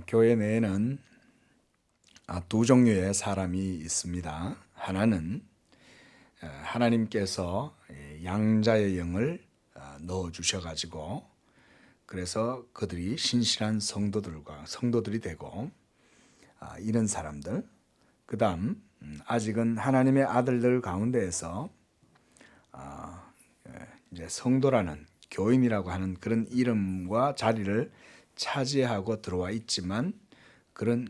교회 내에는 두 종류의 사람이 있습니다. 하나는 하나님께서 양자의 영을 넣어 주셔가지고 그래서 그들이 신실한 성도들이 되고 이런 사람들. 그다음 아직은 하나님의 아들들 가운데에서 이제 성도라는 교인이라고 하는 그런 이름과 자리를 차지하고 들어와 있지만 그런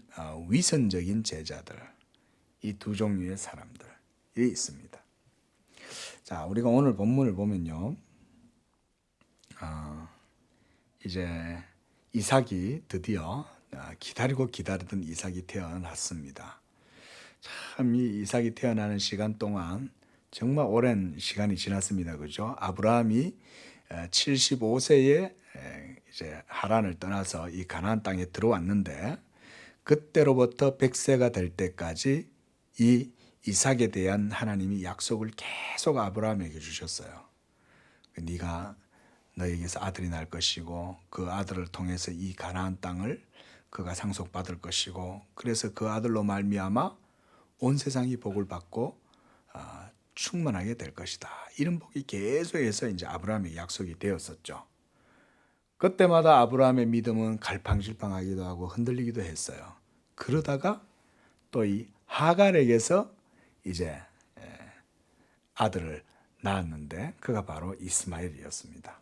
위선적인 제자들, 이 두 종류의 사람들이 있습니다. 자, 우리가 오늘 본문을 보면요, 이제 이삭이 드디어 기다리고 기다리던 이삭이 태어났습니다. 참 이 이삭이 태어나는 시간 동안 정말 오랜 시간이 지났습니다. 그죠? 아브라함이 75세에 이제 하란을 떠나서 이 가나안 땅에 들어왔는데 그때로부터 100세가 될 때까지 이 이삭에 대한 하나님이 약속을 계속 아브라함에게 주셨어요. 네가 너에게서 아들이 날 것이고 그 아들을 통해서 이 가나안 땅을 그가 상속받을 것이고 그래서 그 아들로 말미암아 온 세상이 복을 받고 충만하게 될 것이다. 이런 복이 계속해서 이제 아브라함의 약속이 되었었죠. 그때마다 아브라함의 믿음은 갈팡질팡하기도 하고 흔들리기도 했어요. 그러다가 또 이 하갈에게서 이제 아들을 낳았는데 그가 바로 이스마엘이었습니다.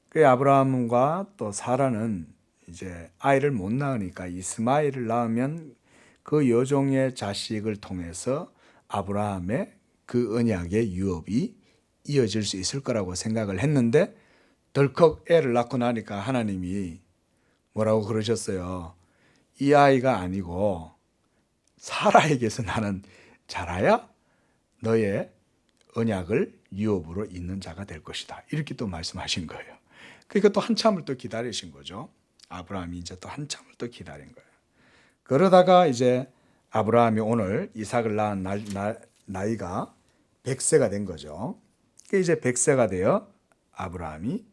그 아브라함과 또 사라는 이제 아이를 못 낳으니까 이스마엘을 낳으면 그 여종의 자식을 통해서 아브라함의 그 언약의 유업이 이어질 수 있을 거라고 생각을 했는데 덜컥 애를 낳고 나니까 하나님이 뭐라고 그러셨어요? 이 아이가 아니고 사라에게서 나는 자라야 너의 언약을 유업으로 잇는 자가 될 것이다. 이렇게 또 말씀하신 거예요. 그러니까 또 한참을 또 기다리신 거죠. 아브라함이 이제 또 한참을 또 기다린 거예요. 그러다가 이제 아브라함이 오늘 이삭을 낳은 나이가 100세가 된 거죠. 이제 100세가 되어 아브라함이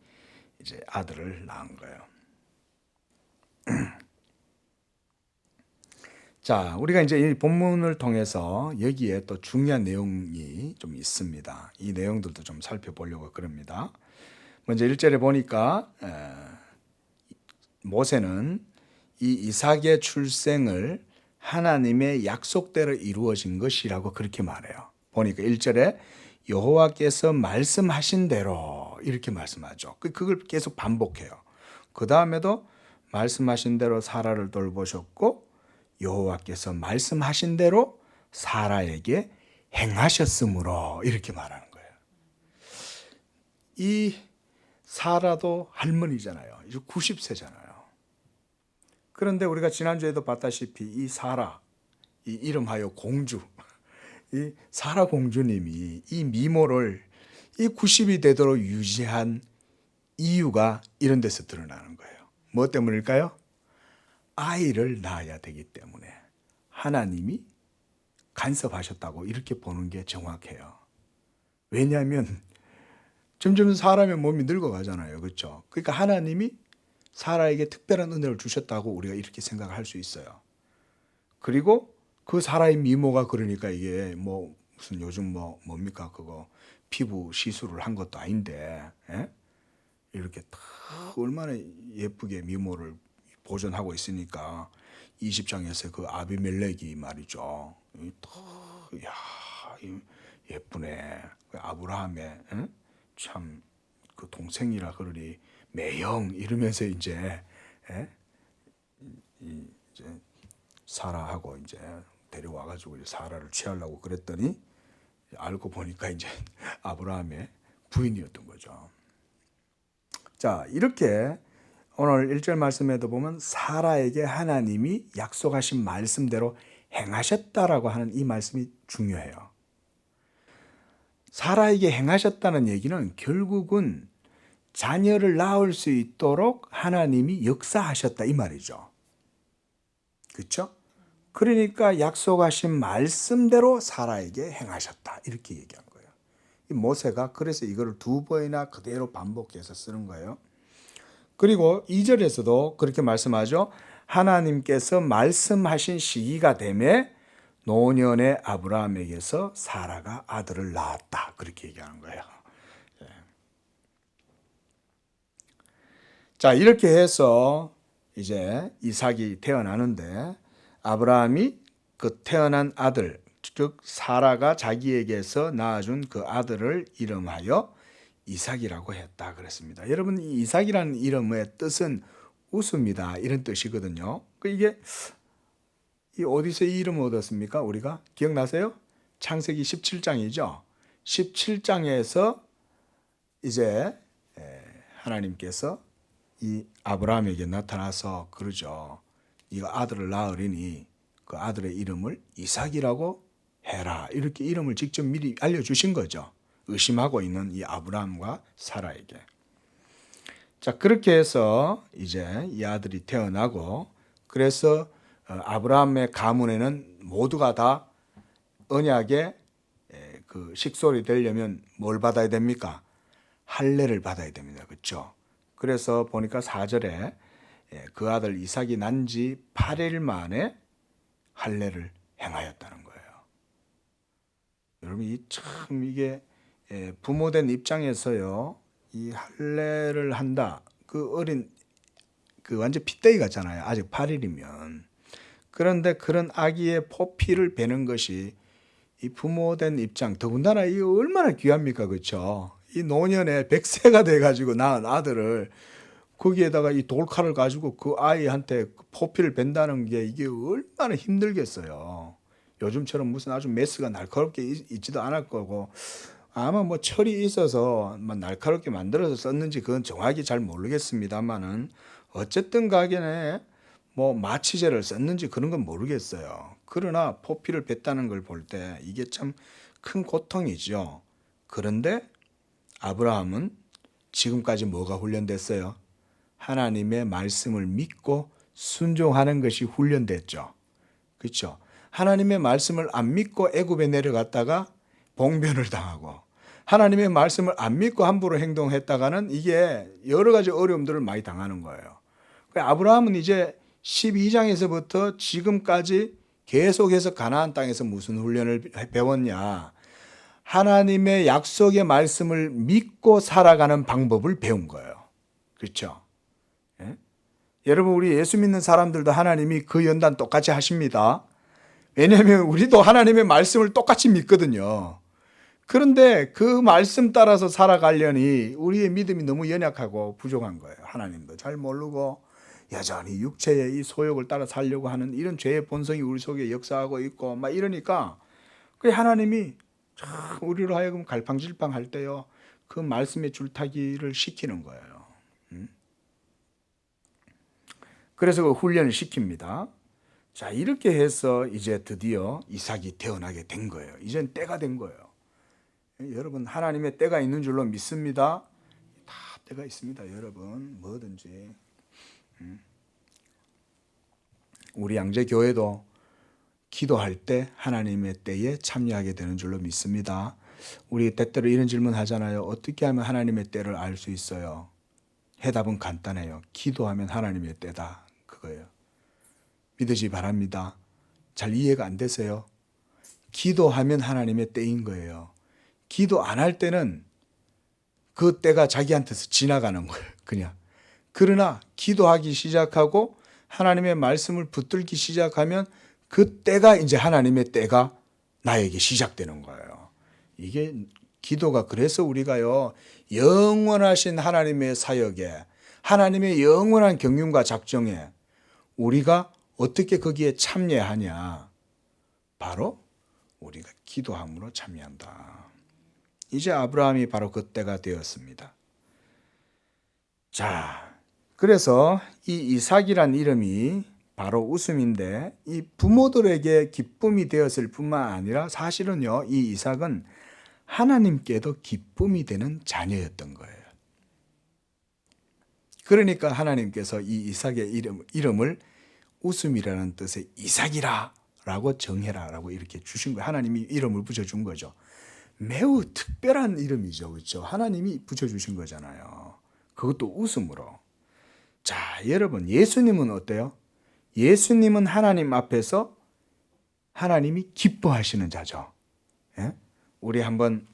이제 아들을 낳은 거예요. 자, 우리가 이제 이 본문을 통해서 여기에 또 중요한 내용이 좀 있습니다. 이 내용들도 좀 살펴보려고 그럽니다. 먼저 1절에 보니까 모세는 이 이삭의 출생을 하나님의 약속대로 이루어진 것이라고 그렇게 말해요. 보니까 1절에 여호와께서 말씀하신 대로 이렇게 말씀하죠. 그걸 계속 반복해요. 그 다음에도 말씀하신 대로 사라를 돌보셨고 여호와께서 말씀하신 대로 사라에게 행하셨으므로 이렇게 말하는 거예요. 이 사라도 할머니잖아요. 이제 90세잖아요. 그런데 우리가 지난주에도 봤다시피 이 사라, 이 이름하여 공주, 이 사라 공주님이 이 미모를 이 90이 되도록 유지한 이유가 이런 데서 드러나는 거예요. 뭐 때문일까요? 아이를 낳아야 되기 때문에 하나님이 간섭하셨다고 이렇게 보는 게 정확해요. 왜냐하면 점점 사람의 몸이 늙어가잖아요. 그렇죠? 그러니까 하나님이 사라에게 특별한 은혜를 주셨다고 우리가 이렇게 생각할 수 있어요. 그리고 그 사라의 미모가 그러니까 이게 뭐 무슨 요즘 뭡니까 그거 피부 시술을 한 것도 아닌데 이렇게 딱 얼마나 예쁘게 미모를 보존하고 있으니까 20장에서 그 아비멜렉이 말이죠. 야, 예쁘네. 아브라함의 참 그 동생이라 그러니 매형 이러면서 이제 사라하고 이제 데려와가지고 이제 사라를 취하려고 그랬더니 알고 보니까 이제 아브라함의 부인이었던 거죠. 자, 이렇게 오늘 1절 말씀에도 보면 사라에게 하나님이 약속하신 말씀대로 행하셨다라고 하는 이 말씀이 중요해요. 사라에게 행하셨다는 얘기는 결국은 자녀를 낳을 수 있도록 하나님이 역사하셨다 이 말이죠. 그렇죠? 그러니까 약속하신 말씀대로 사라에게 행하셨다 이렇게 얘기한 거예요. 모세가 그래서 이거를 2번이나 그대로 반복해서 쓰는 거예요. 그리고 2절에서도 그렇게 말씀하죠. 하나님께서 말씀하신 시기가 되매 노년의 아브라함에게서 사라가 아들을 낳았다. 그렇게 얘기하는 거예요. 자, 이렇게 해서 이제 이삭이 태어나는데 아브라함이 그 태어난 아들, 즉 사라가 자기에게서 낳아준 그 아들을 이름하여 이삭이라고 했다 그랬습니다. 여러분, 이 이삭이라는 이름의 뜻은 웃음이다 이런 뜻이거든요. 이게 어디서 이 이름을 얻었습니까? 우리가 기억나세요? 창세기 17장이죠. 17장에서 이제 하나님께서 이 아브라함에게 나타나서 그러죠. 네가 아들을 낳으리니 그 아들의 이름을 이삭이라고 해라. 이렇게 이름을 직접 미리 알려주신 거죠. 의심하고 있는 이 아브라함과 사라에게. 자, 그렇게 해서 이제 이 아들이 태어나고, 그래서 아브라함의 가문에는 모두가 다 언약의 그 식솔이 되려면 뭘 받아야 됩니까? 할례를 받아야 됩니다. 그렇죠? 그래서 보니까 4절에 그 아들 이삭이 난 지 8일 만에 할례를 행하였다는 거예요. 여러분, 이게 부모된 입장에서요, 이 할례를 한다. 그 어린 그 완전 핏대기 같잖아요. 아직 8일이면. 그런데 그런 아기의 포피를 베는 것이 이 부모된 입장, 더군다나 이 얼마나 귀합니까, 그렇죠? 이 노년에 100세가 돼가지고 낳은 아들을 거기에다가 이 돌칼을 가지고 그 아이한테 포피를 벤다는 게 이게 얼마나 힘들겠어요. 요즘처럼 무슨 아주 메스가 날카롭게 있지도 않을 거고, 아마 뭐 철이 있어서 뭐 날카롭게 만들어서 썼는지 그건 정확히 잘 모르겠습니다만은 어쨌든 가게네 뭐 마취제를 썼는지 그런 건 모르겠어요. 그러나 포피를 뱉다는 걸 볼 때 이게 참 큰 고통이죠. 그런데 아브라함은 지금까지 뭐가 훈련됐어요? 하나님의 말씀을 믿고 순종하는 것이 훈련됐죠. 그렇죠? 하나님의 말씀을 안 믿고 애굽에 내려갔다가 봉변을 당하고, 하나님의 말씀을 안 믿고 함부로 행동했다가는 이게 여러 가지 어려움들을 많이 당하는 거예요. 아브라함은 이제 12장에서부터 지금까지 계속해서 가나안 땅에서 무슨 훈련을 배웠냐? 하나님의 약속의 말씀을 믿고 살아가는 방법을 배운 거예요. 그렇죠? 예? 여러분, 우리 예수 믿는 사람들도 하나님이 그 연단 똑같이 하십니다. 왜냐하면 우리도 하나님의 말씀을 똑같이 믿거든요. 그런데 그 말씀 따라서 살아가려니 우리의 믿음이 너무 연약하고 부족한 거예요. 하나님도 잘 모르고 여전히 육체의 이 소욕을 따라 살려고 하는 이런 죄의 본성이 우리 속에 역사하고 있고 막 이러니까 그 하나님이 우리로 하여금 갈팡질팡할 때요, 그 말씀의 줄타기를 시키는 거예요. 그래서 그 훈련을 시킵니다. 자, 이렇게 해서 이제 드디어 이삭이 태어나게 된 거예요. 이젠 때가 된 거예요. 여러분, 하나님의 때가 있는 줄로 믿습니다. 다 때가 있습니다, 여러분. 뭐든지. 우리 양재교회도 기도할 때 하나님의 때에 참여하게 되는 줄로 믿습니다. 우리 때때로 이런 질문 하잖아요. 어떻게 하면 하나님의 때를 알 수 있어요? 해답은 간단해요. 기도하면 하나님의 때다. 그거예요. 믿으시 바랍니다. 잘 이해가 안 되세요? 기도하면 하나님의 때인 거예요. 기도 안 할 때는 그 때가 자기한테서 지나가는 거예요. 그냥. 그러나 기도하기 시작하고 하나님의 말씀을 붙들기 시작하면 그 때가 이제 하나님의 때가 나에게 시작되는 거예요. 이게 기도가 그래서 우리가요, 영원하신 하나님의 사역에, 하나님의 영원한 경륜과 작정에 우리가 어떻게 거기에 참여하냐? 바로 우리가 기도함으로 참여한다. 이제 아브라함이 바로 그때가 되었습니다. 자, 그래서 이 이삭이란 이름이 바로 웃음인데 이 부모들에게 기쁨이 되었을 뿐만 아니라 사실은요, 이 이삭은 하나님께도 기쁨이 되는 자녀였던 거예요. 그러니까 하나님께서 이 이삭의 이름을 웃음이라는 뜻의 이삭이라 라고 정해라 라고 이렇게 주신 거예요. 하나님이 이름을 붙여준 거죠. 매우 특별한 이름이죠. 그렇죠? 하나님이 붙여주신 거잖아요. 그것도 웃음으로. 자, 여러분, 예수님은 어때요? 예수님은 하나님 앞에서 하나님이 기뻐하시는 자죠. 예? 우리 한번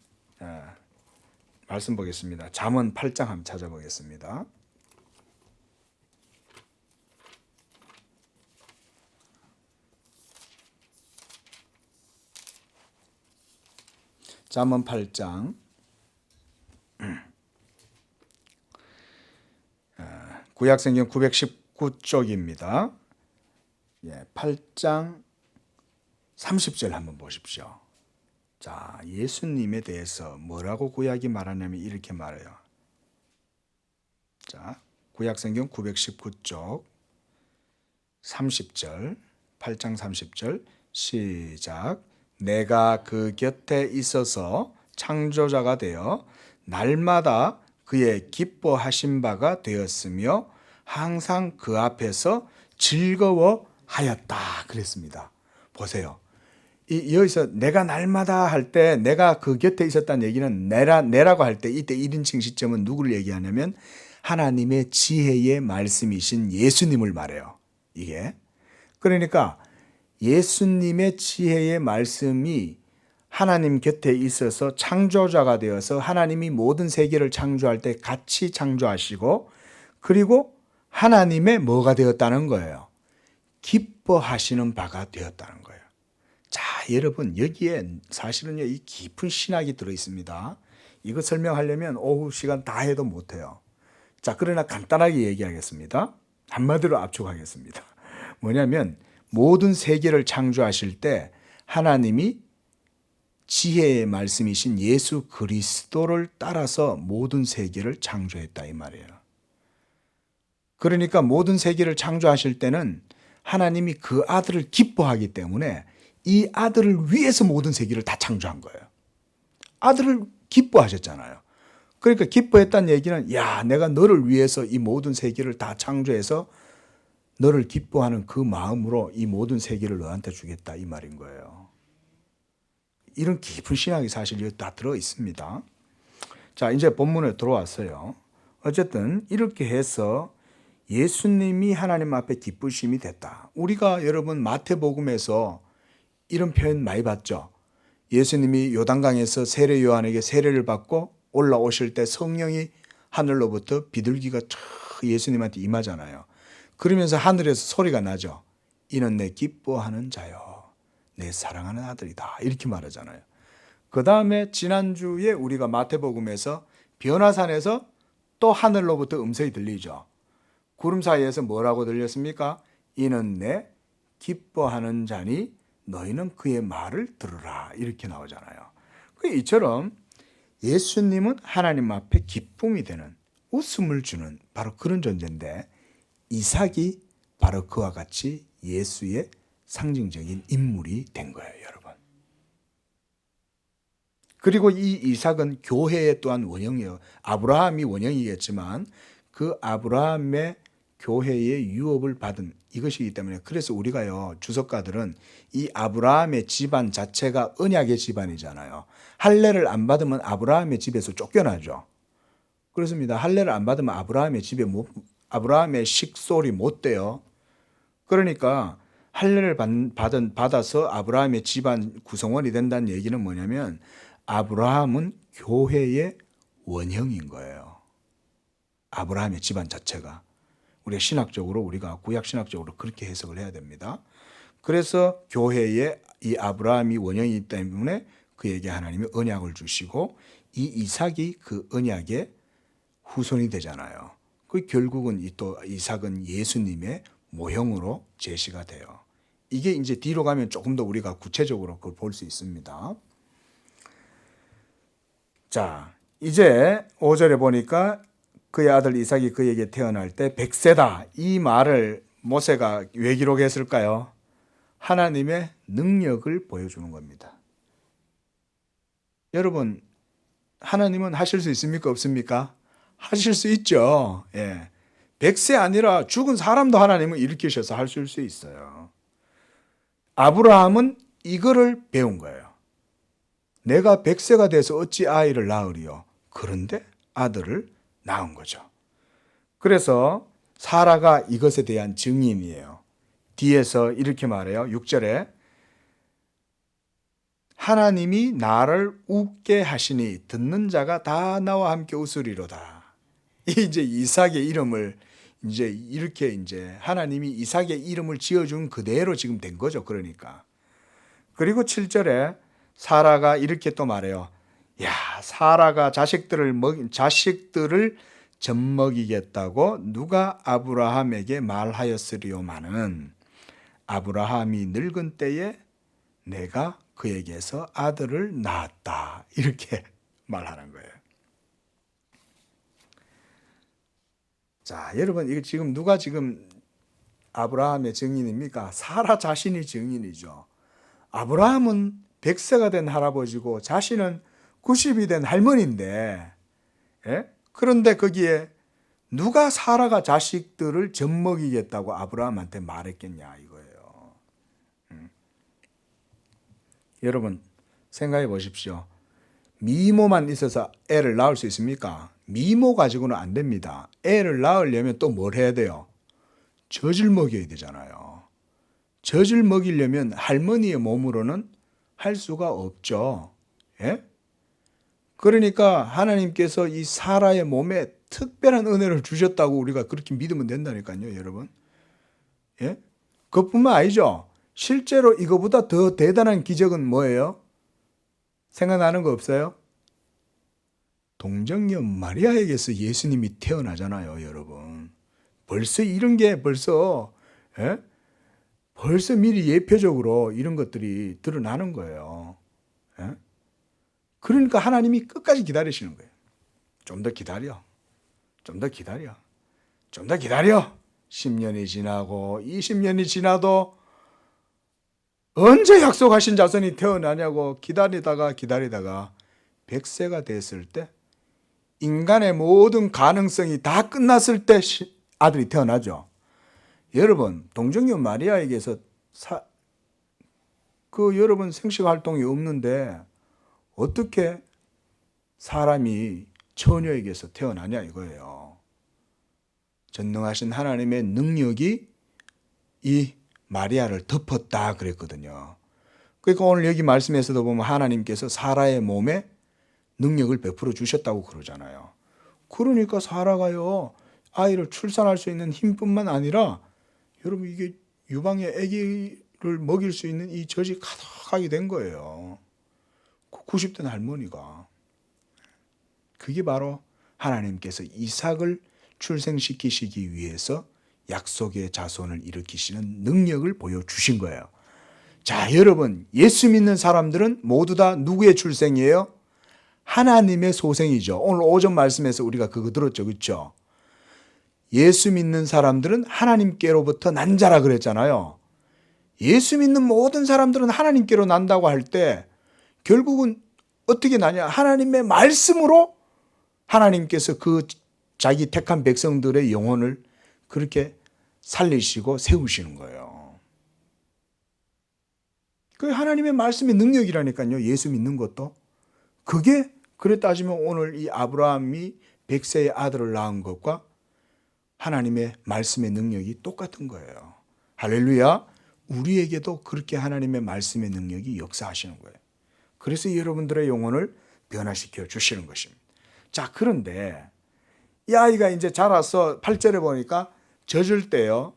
말씀 보겠습니다. 잠언 8장 한번 찾아보겠습니다. 잠언 8장 구약성경 919쪽입니다. 8장 30절 한번 보십시오. 자, 예수님에 대해서 뭐라고 구약이 말하냐면 이렇게 말해요. 자, 구약성경 919쪽 30절, 8장 30절 시작. 내가 그 곁에 있어서 창조자가 되어 날마다 그의 기뻐하신 바가 되었으며 항상 그 앞에서 즐거워하였다 그랬습니다. 보세요. 여기서 내가 날마다 할 때 내가 그 곁에 있었다는 얘기는 내라고 할 때 이때 1인칭 시점은 누구를 얘기하냐면 하나님의 지혜의 말씀이신 예수님을 말해요. 이게 그러니까 예수님의 지혜의 말씀이 하나님 곁에 있어서 창조자가 되어서 하나님이 모든 세계를 창조할 때 같이 창조하시고 그리고 하나님의 뭐가 되었다는 거예요. 기뻐하시는 바가 되었다는 거예요. 자, 여러분 여기에 사실은요 이 깊은 신학이 들어 있습니다. 이거 설명하려면 오후 시간 다 해도 못해요. 자, 그러나 간단하게 얘기하겠습니다. 한마디로 압축하겠습니다. 뭐냐면 모든 세계를 창조하실 때 하나님이 지혜의 말씀이신 예수 그리스도를 따라서 모든 세계를 창조했다 이 말이에요. 그러니까 모든 세계를 창조하실 때는 하나님이 그 아들을 기뻐하기 때문에 이 아들을 위해서 모든 세계를 다 창조한 거예요. 아들을 기뻐하셨잖아요. 그러니까 기뻐했다는 얘기는 야, 내가 너를 위해서 이 모든 세계를 다 창조해서 너를 기뻐하는 그 마음으로 이 모든 세계를 너한테 주겠다 이 말인 거예요. 이런 깊은 신학이 사실 여기 다 들어 있습니다. 자, 이제 본문에 들어왔어요. 어쨌든 이렇게 해서 예수님이 하나님 앞에 기쁘심이 됐다. 우리가 여러분 마태복음에서 이런 표현 많이 봤죠. 예수님이 요단강에서 세례 요한에게 세례를 받고 올라오실 때 성령이 하늘로부터 비둘기가 예수님한테 임하잖아요. 그러면서 하늘에서 소리가 나죠. 이는 내 기뻐하는 자요. 내 사랑하는 아들이다. 이렇게 말하잖아요. 그 다음에 지난주에 우리가 마태복음에서 변화산에서 또 하늘로부터 음성이 들리죠. 구름 사이에서 뭐라고 들렸습니까? 이는 내 기뻐하는 자니 너희는 그의 말을 들으라. 이렇게 나오잖아요. 이처럼 예수님은 하나님 앞에 기쁨이 되는 웃음을 주는 바로 그런 존재인데 이삭이 바로 그와 같이 예수의 상징적인 인물이 된 거예요, 여러분. 그리고 이 이삭은 교회의 또한 원형이에요. 아브라함이 원형이겠지만 그 아브라함의 교회의 유업을 받은 이것이기 때문에 그래서 우리가요, 주석가들은 이 아브라함의 집안 자체가 언약의 집안이잖아요. 할례를 안 받으면 아브라함의 집에서 쫓겨나죠. 그렇습니다. 할례를 안 받으면 아브라함의 식솔이 못 돼요. 그러니까 할례를 받아서 아브라함의 집안 구성원이 된다는 얘기는 뭐냐면 아브라함은 교회의 원형인 거예요. 아브라함의 집안 자체가. 우리가 신학적으로 우리가 구약 신학적으로 그렇게 해석을 해야 됩니다. 그래서 교회에 이 아브라함이 원형이기 때문에 그에게 하나님이 언약을 주시고 이 이삭이 그 언약의 후손이 되잖아요. 그 결국은 또 이삭은 예수님의 모형으로 제시가 돼요. 이게 이제 뒤로 가면 조금 더 우리가 구체적으로 그걸 볼 수 있습니다. 자, 이제 5절에 보니까 그의 아들 이삭이 그에게 태어날 때 100세다. 이 말을 모세가 왜 기록했을까요? 하나님의 능력을 보여주는 겁니다. 여러분, 하나님은 하실 수 있습니까? 없습니까? 하실 수 있죠. 예. 100세 아니라 죽은 사람도 하나님은 일으키셔서 하실 수 있어요. 아브라함은 이거를 배운 거예요. 내가 100세가 돼서 어찌 아이를 낳으리요? 그런데 아들을 낳은 거죠. 그래서 사라가 이것에 대한 증인이에요. 뒤에서 이렇게 말해요. 6절에 하나님이 나를 웃게 하시니 듣는 자가 다 나와 함께 웃으리로다. 이제 이삭의 이름을 이제 이렇게 이제 하나님이 이삭의 이름을 지어준 그대로 지금 된 거죠. 그러니까. 그리고 7절에 사라가 이렇게 또 말해요. 야, 사라가 자식들을 젖먹이겠다고 누가 아브라함에게 말하였으리요마는 아브라함이 늙은 때에 내가 그에게서 아들을 낳았다. 이렇게 말하는 거예요. 자, 여러분, 이게 지금 누가 지금 아브라함의 증인입니까? 사라 자신이 증인이죠. 아브라함은 100세가 된 할아버지고 자신은 90이 된 할머니인데, 예? 그런데 거기에 누가 사라가 자식들을 젖먹이겠다고 아브라함한테 말했겠냐 이거예요. 여러분 생각해 보십시오. 미모만 있어서 애를 낳을 수 있습니까? 미모 가지고는 안 됩니다. 애를 낳으려면 또 뭘 해야 돼요? 젖을 먹여야 되잖아요. 젖을 먹이려면 할머니의 몸으로는 할 수가 없죠. 예? 그러니까 하나님께서 이 사라의 몸에 특별한 은혜를 주셨다고 우리가 그렇게 믿으면 된다니까요, 여러분. 예? 그것뿐만 아니죠. 실제로 이거보다 더 대단한 기적은 뭐예요? 생각나는 거 없어요? 동정녀 마리아에게서 예수님이 태어나잖아요, 여러분. 벌써 이런 게 벌써 미리 예표적으로 이런 것들이 드러나는 거예요. 예? 그러니까 하나님이 끝까지 기다리시는 거예요. 좀 더 기다려. 좀 더 기다려. 좀 더 기다려. 10년이 지나고 20년이 지나도 언제 약속하신 자손이 태어나냐고 기다리다가 100세가 됐을 때 인간의 모든 가능성이 다 끝났을 때 아들이 태어나죠. 여러분, 동정녀 마리아에게서 여러분 생식 활동이 없는데 어떻게 사람이 처녀에게서 태어나냐 이거예요. 전능하신 하나님의 능력이 이 마리아를 덮었다 그랬거든요. 그러니까 오늘 여기 말씀에서도 보면 하나님께서 사라의 몸에 능력을 베풀어 주셨다고 그러잖아요. 그러니까 사라가요, 아이를 출산할 수 있는 힘뿐만 아니라 여러분 이게 유방의 아기를 먹일 수 있는 이 젖이 가득하게 된 거예요. 90대 할머니가. 그게 바로 하나님께서 이삭을 출생시키시기 위해서 약속의 자손을 일으키시는 능력을 보여주신 거예요. 자, 여러분, 예수 믿는 사람들은 모두 다 누구의 출생이에요? 하나님의 소생이죠. 오늘 오전 말씀에서 우리가 그거 들었죠, 그렇죠? 예수 믿는 사람들은 하나님께로부터 난 자라 그랬잖아요. 예수 믿는 모든 사람들은 하나님께로 난다고 할 때 결국은 어떻게 나냐? 하나님의 말씀으로 하나님께서 그 자기 택한 백성들의 영혼을 그렇게 살리시고 세우시는 거예요. 그 하나님의 말씀의 능력이라니까요. 예수 믿는 것도. 그게 그래 따지면 오늘 이 아브라함이 100세의 아들을 낳은 것과 하나님의 말씀의 능력이 똑같은 거예요. 할렐루야. 우리에게도 그렇게 하나님의 말씀의 능력이 역사하시는 거예요. 그래서 여러분들의 영혼을 변화시켜 주시는 것입니다. 자, 그런데 이 아이가 이제 자라서 8절에 보니까 젖을 때요.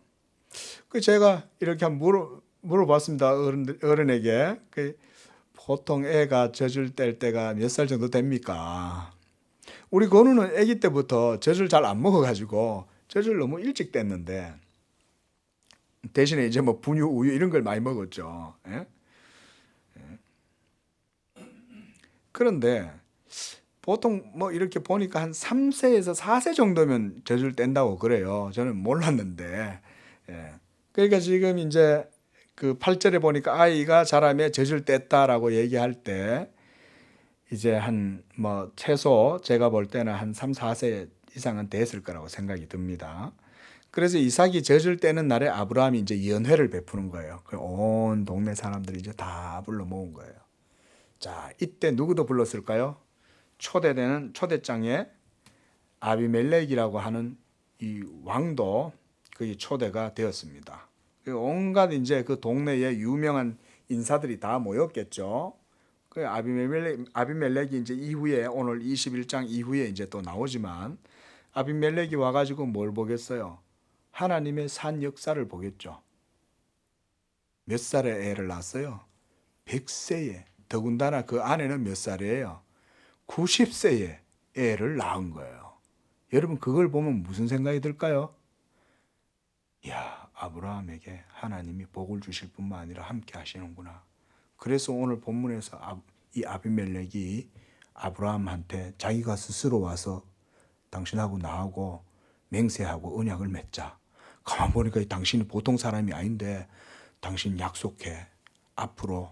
제가 이렇게 한번 물어봤습니다. 어른에게. 보통 애가 젖을 뗄 때가 몇 살 정도 됩니까? 우리 건우는 아기 때부터 젖을 잘 안 먹어가지고 젖을 너무 일찍 뗐는데 대신에 이제 뭐 분유, 우유 이런 걸 많이 먹었죠. 예? 그런데 보통 뭐 이렇게 보니까 한 3세에서 4세 정도면 젖을 뗀다고 그래요. 저는 몰랐는데. 예. 그러니까 지금 이제 그 8절에 보니까 아이가 자라며 젖을 뗐다라고 얘기할 때 이제 한 뭐 최소 제가 볼 때는 한 3, 4세 이상은 됐을 거라고 생각이 듭니다. 그래서 이삭이 젖을 떼는 날에 아브라함이 이제 연회를 베푸는 거예요. 온 동네 사람들이 이제 다 불러 모은 거예요. 자, 이때 누구도 불렀을까요? 초대되는 초대장에 아비멜렉이라고 하는 이 왕도 거기 초대가 되었습니다. 온갖 이제 그 동네에 유명한 인사들이 다 모였겠죠. 그 아비멜렉이 이제 이후에 오늘 21장 이후에 이제 또 나오지만 아비멜렉이 와가지고 뭘 보겠어요? 하나님의 산 역사를 보겠죠. 몇 살에 애를 낳았어요? 100세에. 더군다나 그 아내는 몇 살이에요? 90세에 애를 낳은 거예요. 여러분 그걸 보면 무슨 생각이 들까요? 야, 아브라함에게 하나님이 복을 주실 뿐만 아니라 함께 하시는구나. 그래서 오늘 본문에서 이 아비멜렉이 아브라함한테 자기가 스스로 와서 당신하고 나하고 맹세하고 언약을 맺자. 가만 보니까 당신이 보통 사람이 아닌데 당신 약속해. 앞으로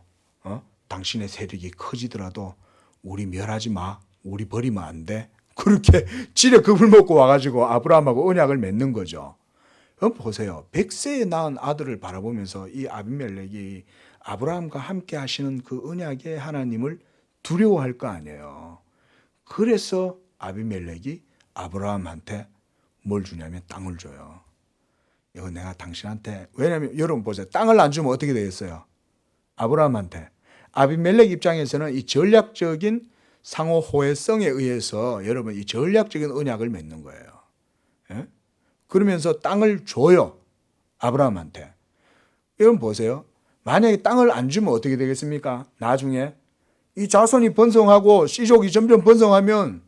당신의 세력이 커지더라도 우리 멸하지 마. 우리 버리면 안 돼. 그렇게 지레 겁을 먹고 와가지고 아브라함하고 언약을 맺는 거죠. 보세요. 100세에 낳은 아들을 바라보면서 이 아비멜렉이 아브라함과 함께 하시는 그 언약의 하나님을 두려워할 거 아니에요. 그래서 아비멜렉이 아브라함한테 뭘 주냐면 땅을 줘요. 이거 내가 당신한테, 왜냐면 여러분 보세요. 땅을 안 주면 어떻게 되겠어요? 아브라함한테. 아비멜렉 입장에서는 이 전략적인 상호 호혜성에 의해서 여러분 이 전략적인 언약을 맺는 거예요. 예? 그러면서 땅을 줘요. 아브라함한테. 여러분 보세요. 만약에 땅을 안 주면 어떻게 되겠습니까? 나중에 이 자손이 번성하고 씨족이 점점 번성하면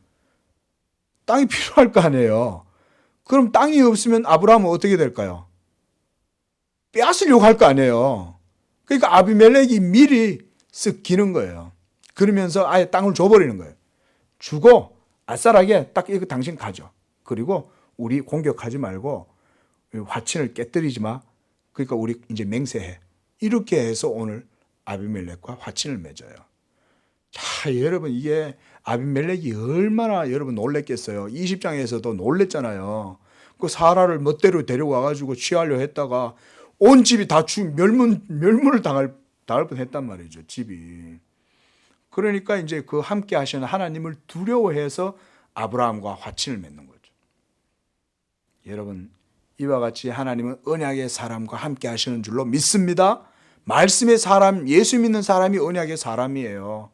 땅이 필요할 거 아니에요. 그럼 땅이 없으면 아브라함은 어떻게 될까요? 빼앗으려고 할 거 아니에요. 그러니까 아비멜렉이 미리 쓱 기는 거예요. 그러면서 아예 땅을 줘버리는 거예요. 주고 아싸라게 딱 이거 당신 가져. 그리고 우리 공격하지 말고 화친을 깨뜨리지 마. 그러니까 우리 이제 맹세해. 이렇게 해서 오늘 아비멜렉과 화친을 맺어요. 자, 여러분 이게 아비멜렉이 얼마나 여러분 놀랬겠어요. 20장에서도 놀랬잖아요. 그 사라를 멋대로 데려와가지고 취하려 했다가 온 집이 다 멸문을 당할 뻔했단 말이죠. 집이. 그러니까 이제 그 함께 하시는 하나님을 두려워해서 아브라함과 화친을 맺는 거죠. 여러분 이와 같이 하나님은 언약의 사람과 함께 하시는 줄로 믿습니다. 말씀의 사람, 예수 믿는 사람이 언약의 사람이에요.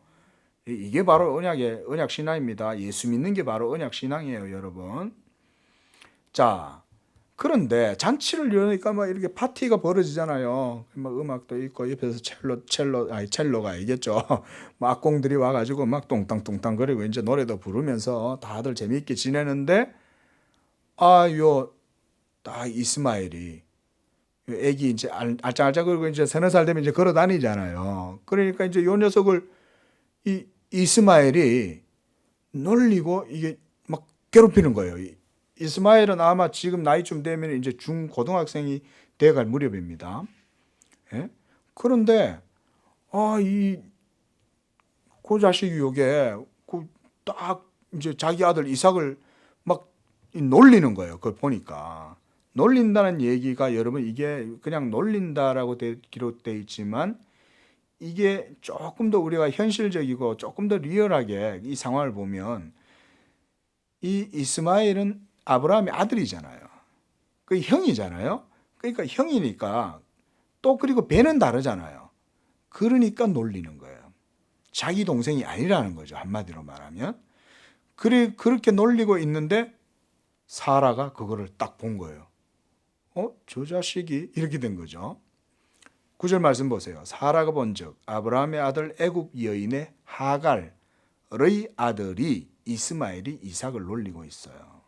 이게 바로 언약 신앙입니다. 예수 믿는 게 바로 언약 신앙이에요, 여러분. 자, 그런데 잔치를 여니까 막 이렇게 파티가 벌어지잖아요. 막 음악도 있고 옆에서 첼로가 알겠죠. 막 악공들이 와가지고 막 똥땅똥땅 거리고 이제 노래도 부르면서 다들 재미있게 지내는데 딱 이스마엘이 애기 이제 알짱알짱거리고 이제 서너 살 되면 이제 걸어 다니잖아요. 그러니까 이제 요 녀석을 이스마엘이 놀리고 이게 막 괴롭히는 거예요. 이스마엘은 아마 지금 나이쯤 되면 이제 중고등학생이 돼갈 무렵입니다. 예? 그런데 그 자식이 요게 딱 이제 자기 아들 이삭을 막 놀리는 거예요. 그걸 보니까. 놀린다는 얘기가 여러분 이게 그냥 놀린다라고 기록되어 있지만 이게 조금 더 우리가 현실적이고 조금 더 리얼하게 이 상황을 보면 이 이스마엘은 아브라함의 아들이잖아요. 그 형이잖아요. 그러니까 형이니까 또 그리고 배는 다르잖아요. 그러니까 놀리는 거예요. 자기 동생이 아니라는 거죠. 한마디로 말하면. 그렇게 놀리고 있는데 사라가 그거를 딱 본 거예요. 저 자식이 이렇게 된 거죠. 9절 말씀 보세요. 사라가 본즉 아브라함의 아들 애굽 여인의 하갈의 아들이 이스마엘이 이삭을 놀리고 있어요.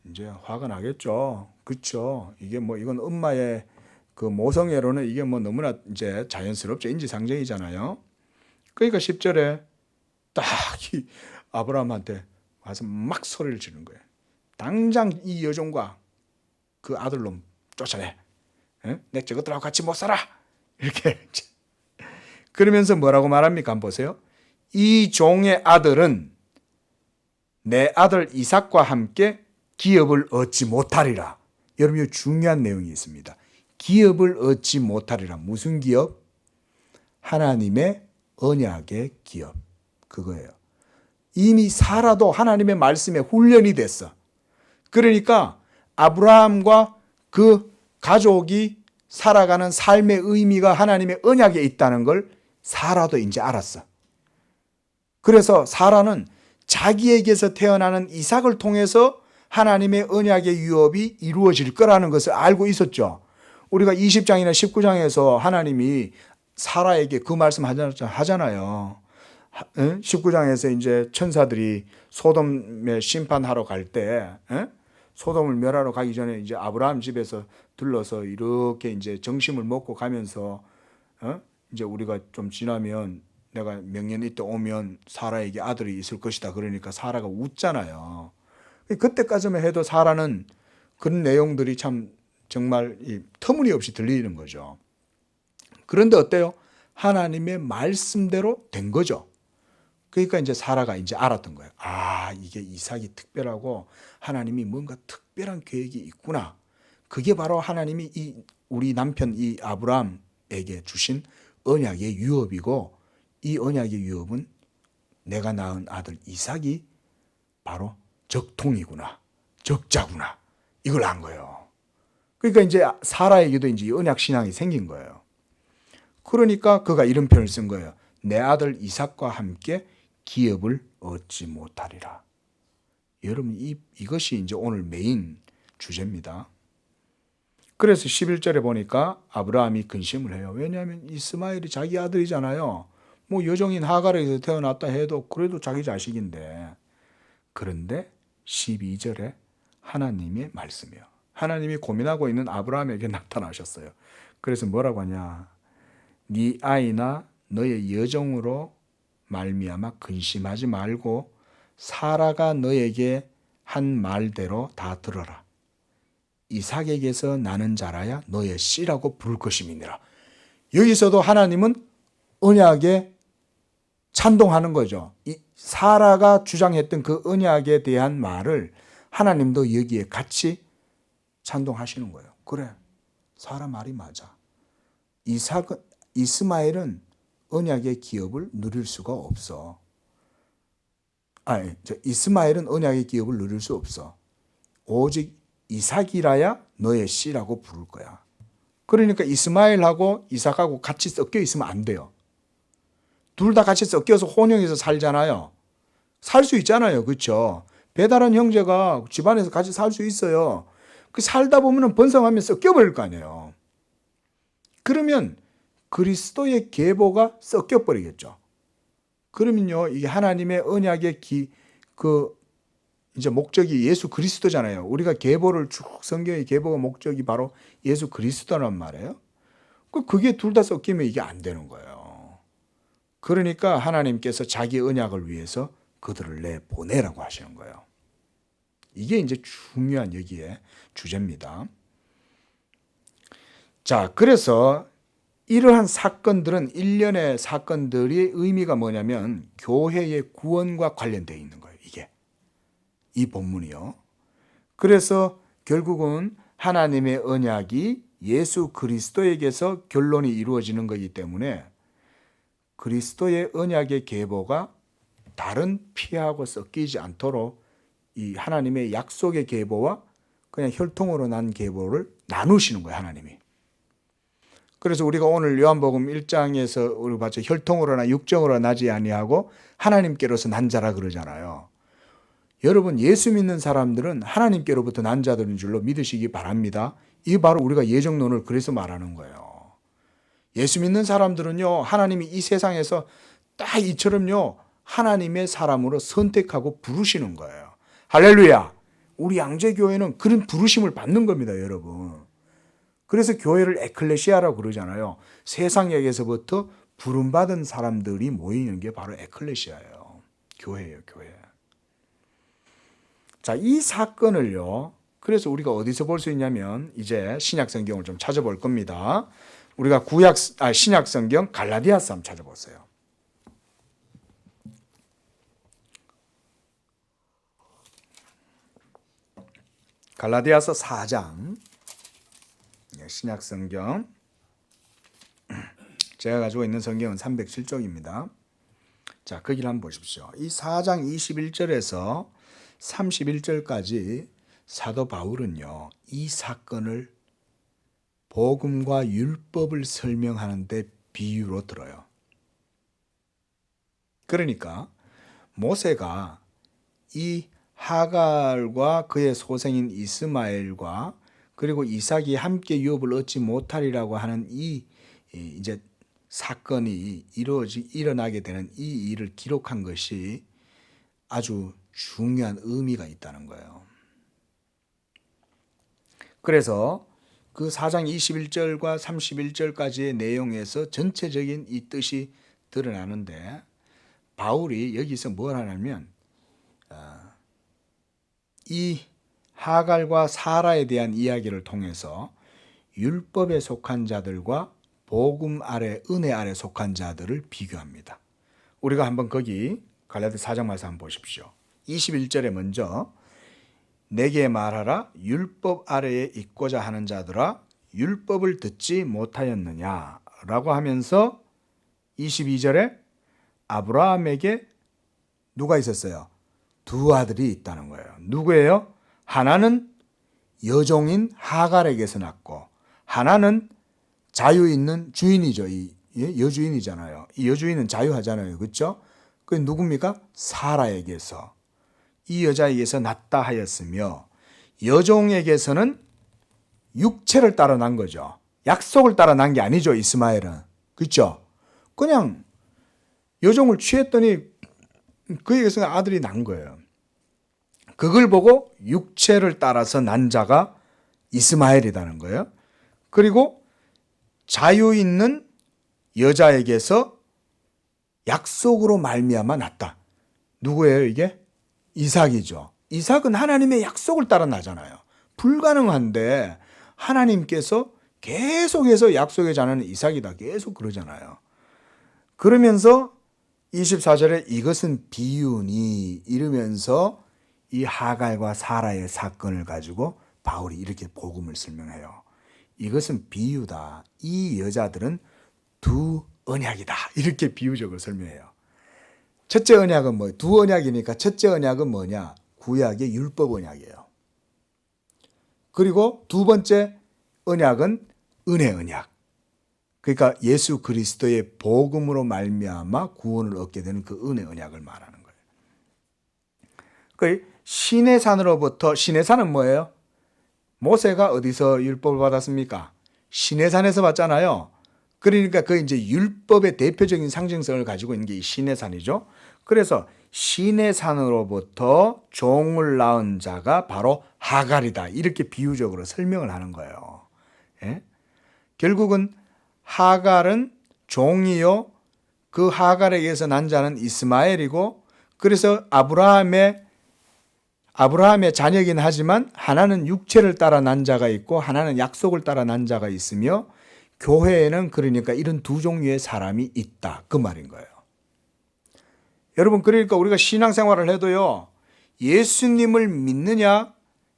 이제 화가 나겠죠. 그렇죠. 이게 뭐 이건 엄마의 그 모성애로는 이게 뭐 너무나 이제 자연스럽죠. 인지상정이잖아요. 그러니까 10절에 딱 아브라함한테 와서 막 소리를 지르는 거예요. 당장 이 여종과 그 아들놈 쫓아내. 내 저것들하고 같이 못 살아. 이렇게. 그러면서 뭐라고 말합니까? 한번 보세요. 이 종의 아들은 내 아들 이삭과 함께 기업을 얻지 못하리라. 여러분, 중요한 내용이 있습니다. 기업을 얻지 못하리라. 무슨 기업? 하나님의 언약의 기업. 그거예요. 이미 사라도 하나님의 말씀에 훈련이 됐어. 그러니까 아브라함과 그 가족이 살아가는 삶의 의미가 하나님의 언약에 있다는 걸 사라도 이제 알았어. 그래서 사라는 자기에게서 태어나는 이삭을 통해서 하나님의 언약의 유업이 이루어질 거라는 것을 알고 있었죠. 우리가 20장이나 19장에서 하나님이 사라에게 그 말씀 하잖아요. 19장에서 이제 천사들이 소돔에 심판하러 갈 때, 소돔을 멸하러 가기 전에 이제 아브라함 집에서 들러서 이렇게 이제 정심을 먹고 가면서, 이제 우리가 좀 지나면 내가 명년 이때 오면 사라에게 아들이 있을 것이다. 그러니까 사라가 웃잖아요. 그때까지만 해도 사라는 그런 내용들이 참 정말 터무니없이 들리는 거죠. 그런데 어때요? 하나님의 말씀대로 된 거죠. 그러니까 이제 사라가 이제 알았던 거예요. 아, 이게 이삭이 특별하고 하나님이 뭔가 특별한 계획이 있구나. 그게 바로 하나님이 우리 남편 이 아브라함에게 주신 언약의 유업이고, 이 언약의 유업은 내가 낳은 아들 이삭이 바로 적통이구나, 적자구나, 이걸 안 거예요. 그러니까 이제 사라에게도 이제 언약 신앙이 생긴 거예요. 그러니까 그가 이런 표현을 쓴 거예요. 내 아들 이삭과 함께 기업을 얻지 못하리라. 여러분, 이것이 이제 오늘 메인 주제입니다. 그래서 11절에 보니까 아브라함이 근심을 해요. 왜냐하면 이스마엘이 자기 아들이잖아요. 뭐 여종인 하갈에서 태어났다 해도 그래도 자기 자식인데. 그런데 12절에 하나님의 말씀이요. 하나님이 고민하고 있는 아브라함에게 나타나셨어요. 그래서 뭐라고 하냐. 네 아이나 너의 여종으로 말미암아 근심하지 말고 사라가 너에게 한 말대로 다 들어라. 이삭에게서 나는 자라야 너의 씨라고 부를 것임이니라. 여기서도 하나님은 언약에 찬동하는 거죠. 이 사라가 주장했던 그 언약에 대한 말을 하나님도 여기에 같이 찬동하시는 거예요. 그래, 사라 말이 맞아. 이스마엘은 언약의 기업을 누릴 수가 없어. 이스마엘은 언약의 기업을 누릴 수 없어. 오직 이삭이라야 너의 씨라고 부를 거야. 그러니까 이스마엘하고 이삭하고 같이 섞여 있으면 안 돼요. 둘 다 같이 섞여서 혼용해서 살잖아요. 살 수 있잖아요. 그렇죠? 배다른 형제가 집안에서 같이 살 수 있어요. 그 살다 보면 번성하면 섞여버릴 거 아니에요. 그러면 그리스도의 계보가 섞여버리겠죠. 그러면요, 이게 하나님의 언약의 이제 목적이 예수 그리스도잖아요. 우리가 계보를 쭉 성경의 계보가 목적이 바로 예수 그리스도란 말이에요. 그게 둘 다 섞이면 이게 안 되는 거예요. 그러니까 하나님께서 자기 언약을 위해서 그들을 내보내라고 하시는 거예요. 이게 이제 중요한 여기에 주제입니다. 자, 그래서 이러한 사건들은 일련의 사건들의 의미가 뭐냐면 교회의 구원과 관련되어 있는 거예요. 이 본문이요. 그래서 결국은 하나님의 언약이 예수 그리스도에게서 결론이 이루어지는 것이기 때문에 그리스도의 언약의 계보가 다른 피하고 섞이지 않도록 이 하나님의 약속의 계보와 그냥 혈통으로 난 계보를 나누시는 거예요, 하나님이. 그래서 우리가 오늘 요한복음 1장에서 우리 봤죠. 혈통으로나 육정으로 나지 아니하고 하나님께로서 난 자라 그러잖아요. 여러분, 예수 믿는 사람들은 하나님께로부터 난 자들인 줄로 믿으시기 바랍니다. 이게 바로 우리가 예정론을 그래서 말하는 거예요. 예수 믿는 사람들은요, 하나님이 이 세상에서 딱 이처럼요, 하나님의 사람으로 선택하고 부르시는 거예요. 할렐루야! 우리 양재교회는 그런 부르심을 받는 겁니다, 여러분. 그래서 교회를 에클레시아라고 그러잖아요. 세상에게서부터 부름받은 사람들이 모이는 게 바로 에클레시아예요. 교회예요, 교회. 자, 이 사건을요, 그래서 우리가 어디서 볼 수 있냐면 이제 신약 성경을 좀 찾아볼 겁니다. 우리가 신약 성경 갈라디아서 한번 찾아보세요. 갈라디아서 4장. 신약 성경. 제가 가지고 있는 성경은 307쪽입니다. 자, 거기를 한번 보십시오. 이 4장 21절에서 31절까지 사도 바울은요, 이 사건을 복음과 율법을 설명하는 데 비유로 들어요. 그러니까 모세가 이 하갈과 그의 소생인 이스마엘과 그리고 이삭이 함께 유업을 얻지 못하리라고 하는 이 이제 사건이 일어나게 되는 이 일을 기록한 것이 아주 중요한 의미가 있다는 거예요. 그래서 그 4장 21절과 31절까지의 내용에서 전체적인 이 뜻이 드러나는데 바울이 여기서 뭘 하냐면 이 하갈과 사라에 대한 이야기를 통해서 율법에 속한 자들과 복음 아래 은혜 아래 속한 자들을 비교합니다. 우리가 한번 거기 갈라디아 4장 말씀 한번 보십시오. 21절에 먼저 내게 말하라 율법 아래에 있고자 하는 자들아 율법을 듣지 못하였느냐라고 하면서 22절에 아브라함에게 누가 있었어요? 두 아들이 있다는 거예요. 누구예요? 하나는 여종인 하갈에게서 났고 하나는 자유 있는 주인이죠. 여주인이잖아요. 이 여주인은 자유하잖아요. 그렇죠? 그 누굽니까? 사라에게서 이 여자에게서 났다 하였으며 여종에게서는 육체를 따라 난 거죠. 약속을 따라 난 게 아니죠. 이스마엘은. 그렇죠? 그냥 여종을 취했더니 그에게서 아들이 난 거예요. 그걸 보고 육체를 따라서 난 자가 이스마엘이라는 거예요. 그리고 자유 있는 여자에게서 약속으로 말미암아 났다. 누구예요 이게? 이삭이죠. 이삭은 하나님의 약속을 따라 나잖아요. 불가능한데 하나님께서 계속해서 약속의 자녀는 이삭이다. 계속 그러잖아요. 그러면서 24절에 이것은 비유니 이러면서 이 하갈과 사라의 사건을 가지고 바울이 이렇게 복음을 설명해요. 이것은 비유다. 이 여자들은 두 언약이다. 이렇게 비유적으로 설명해요. 첫째 언약은 뭐예요? 두 언약이니까 첫째 언약은 뭐냐? 구약의 율법 언약이에요. 그리고 두 번째 언약은 은혜 언약. 그러니까 예수 그리스도의 복음으로 말미암아 구원을 얻게 되는 그 은혜 언약을 말하는 거예요. 그 시내산으로부터 시내산은 뭐예요? 모세가 어디서 율법을 받았습니까? 시내산에서 받잖아요. 그러니까 그 이제 율법의 대표적인 상징성을 가지고 있는 게 이 시내산이죠. 그래서 시내산으로부터 종을 낳은 자가 바로 하갈이다. 이렇게 비유적으로 설명을 하는 거예요. 예? 결국은 하갈은 종이요. 그 하갈에게서 난 자는 이스마엘이고 그래서 아브라함의 자녀이긴 하지만 하나는 육체를 따라 난 자가 있고 하나는 약속을 따라 난 자가 있으며 교회에는 그러니까 이런 두 종류의 사람이 있다. 그 말인 거예요. 여러분 그러니까 우리가 신앙생활을 해도요. 예수님을 믿느냐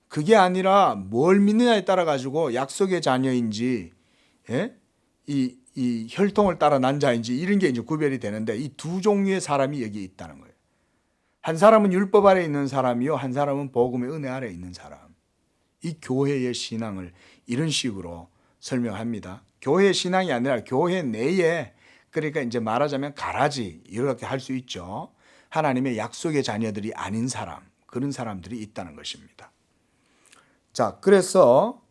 그게 아니라 뭘 믿느냐에 따라 가지고 약속의 자녀인지 예? 이 혈통을 따라 난 자인지 이런 게 이제 구별이 되는데 이 두 종류의 사람이 여기 있다는 거예요. 한 사람은 율법 아래 있는 사람이요. 한 사람은 복음의 은혜 아래 있는 사람. 이 교회의 신앙을 이런 식으로 설명합니다. 교회의 신앙이 아니라 교회 내에 그러니까 이제 말하자면 가라지 이렇게 할 수 있죠. 하나님의 약속의 자녀들이 아닌 사람 그런 사람들이 있다는 것입니다. 자, 그래서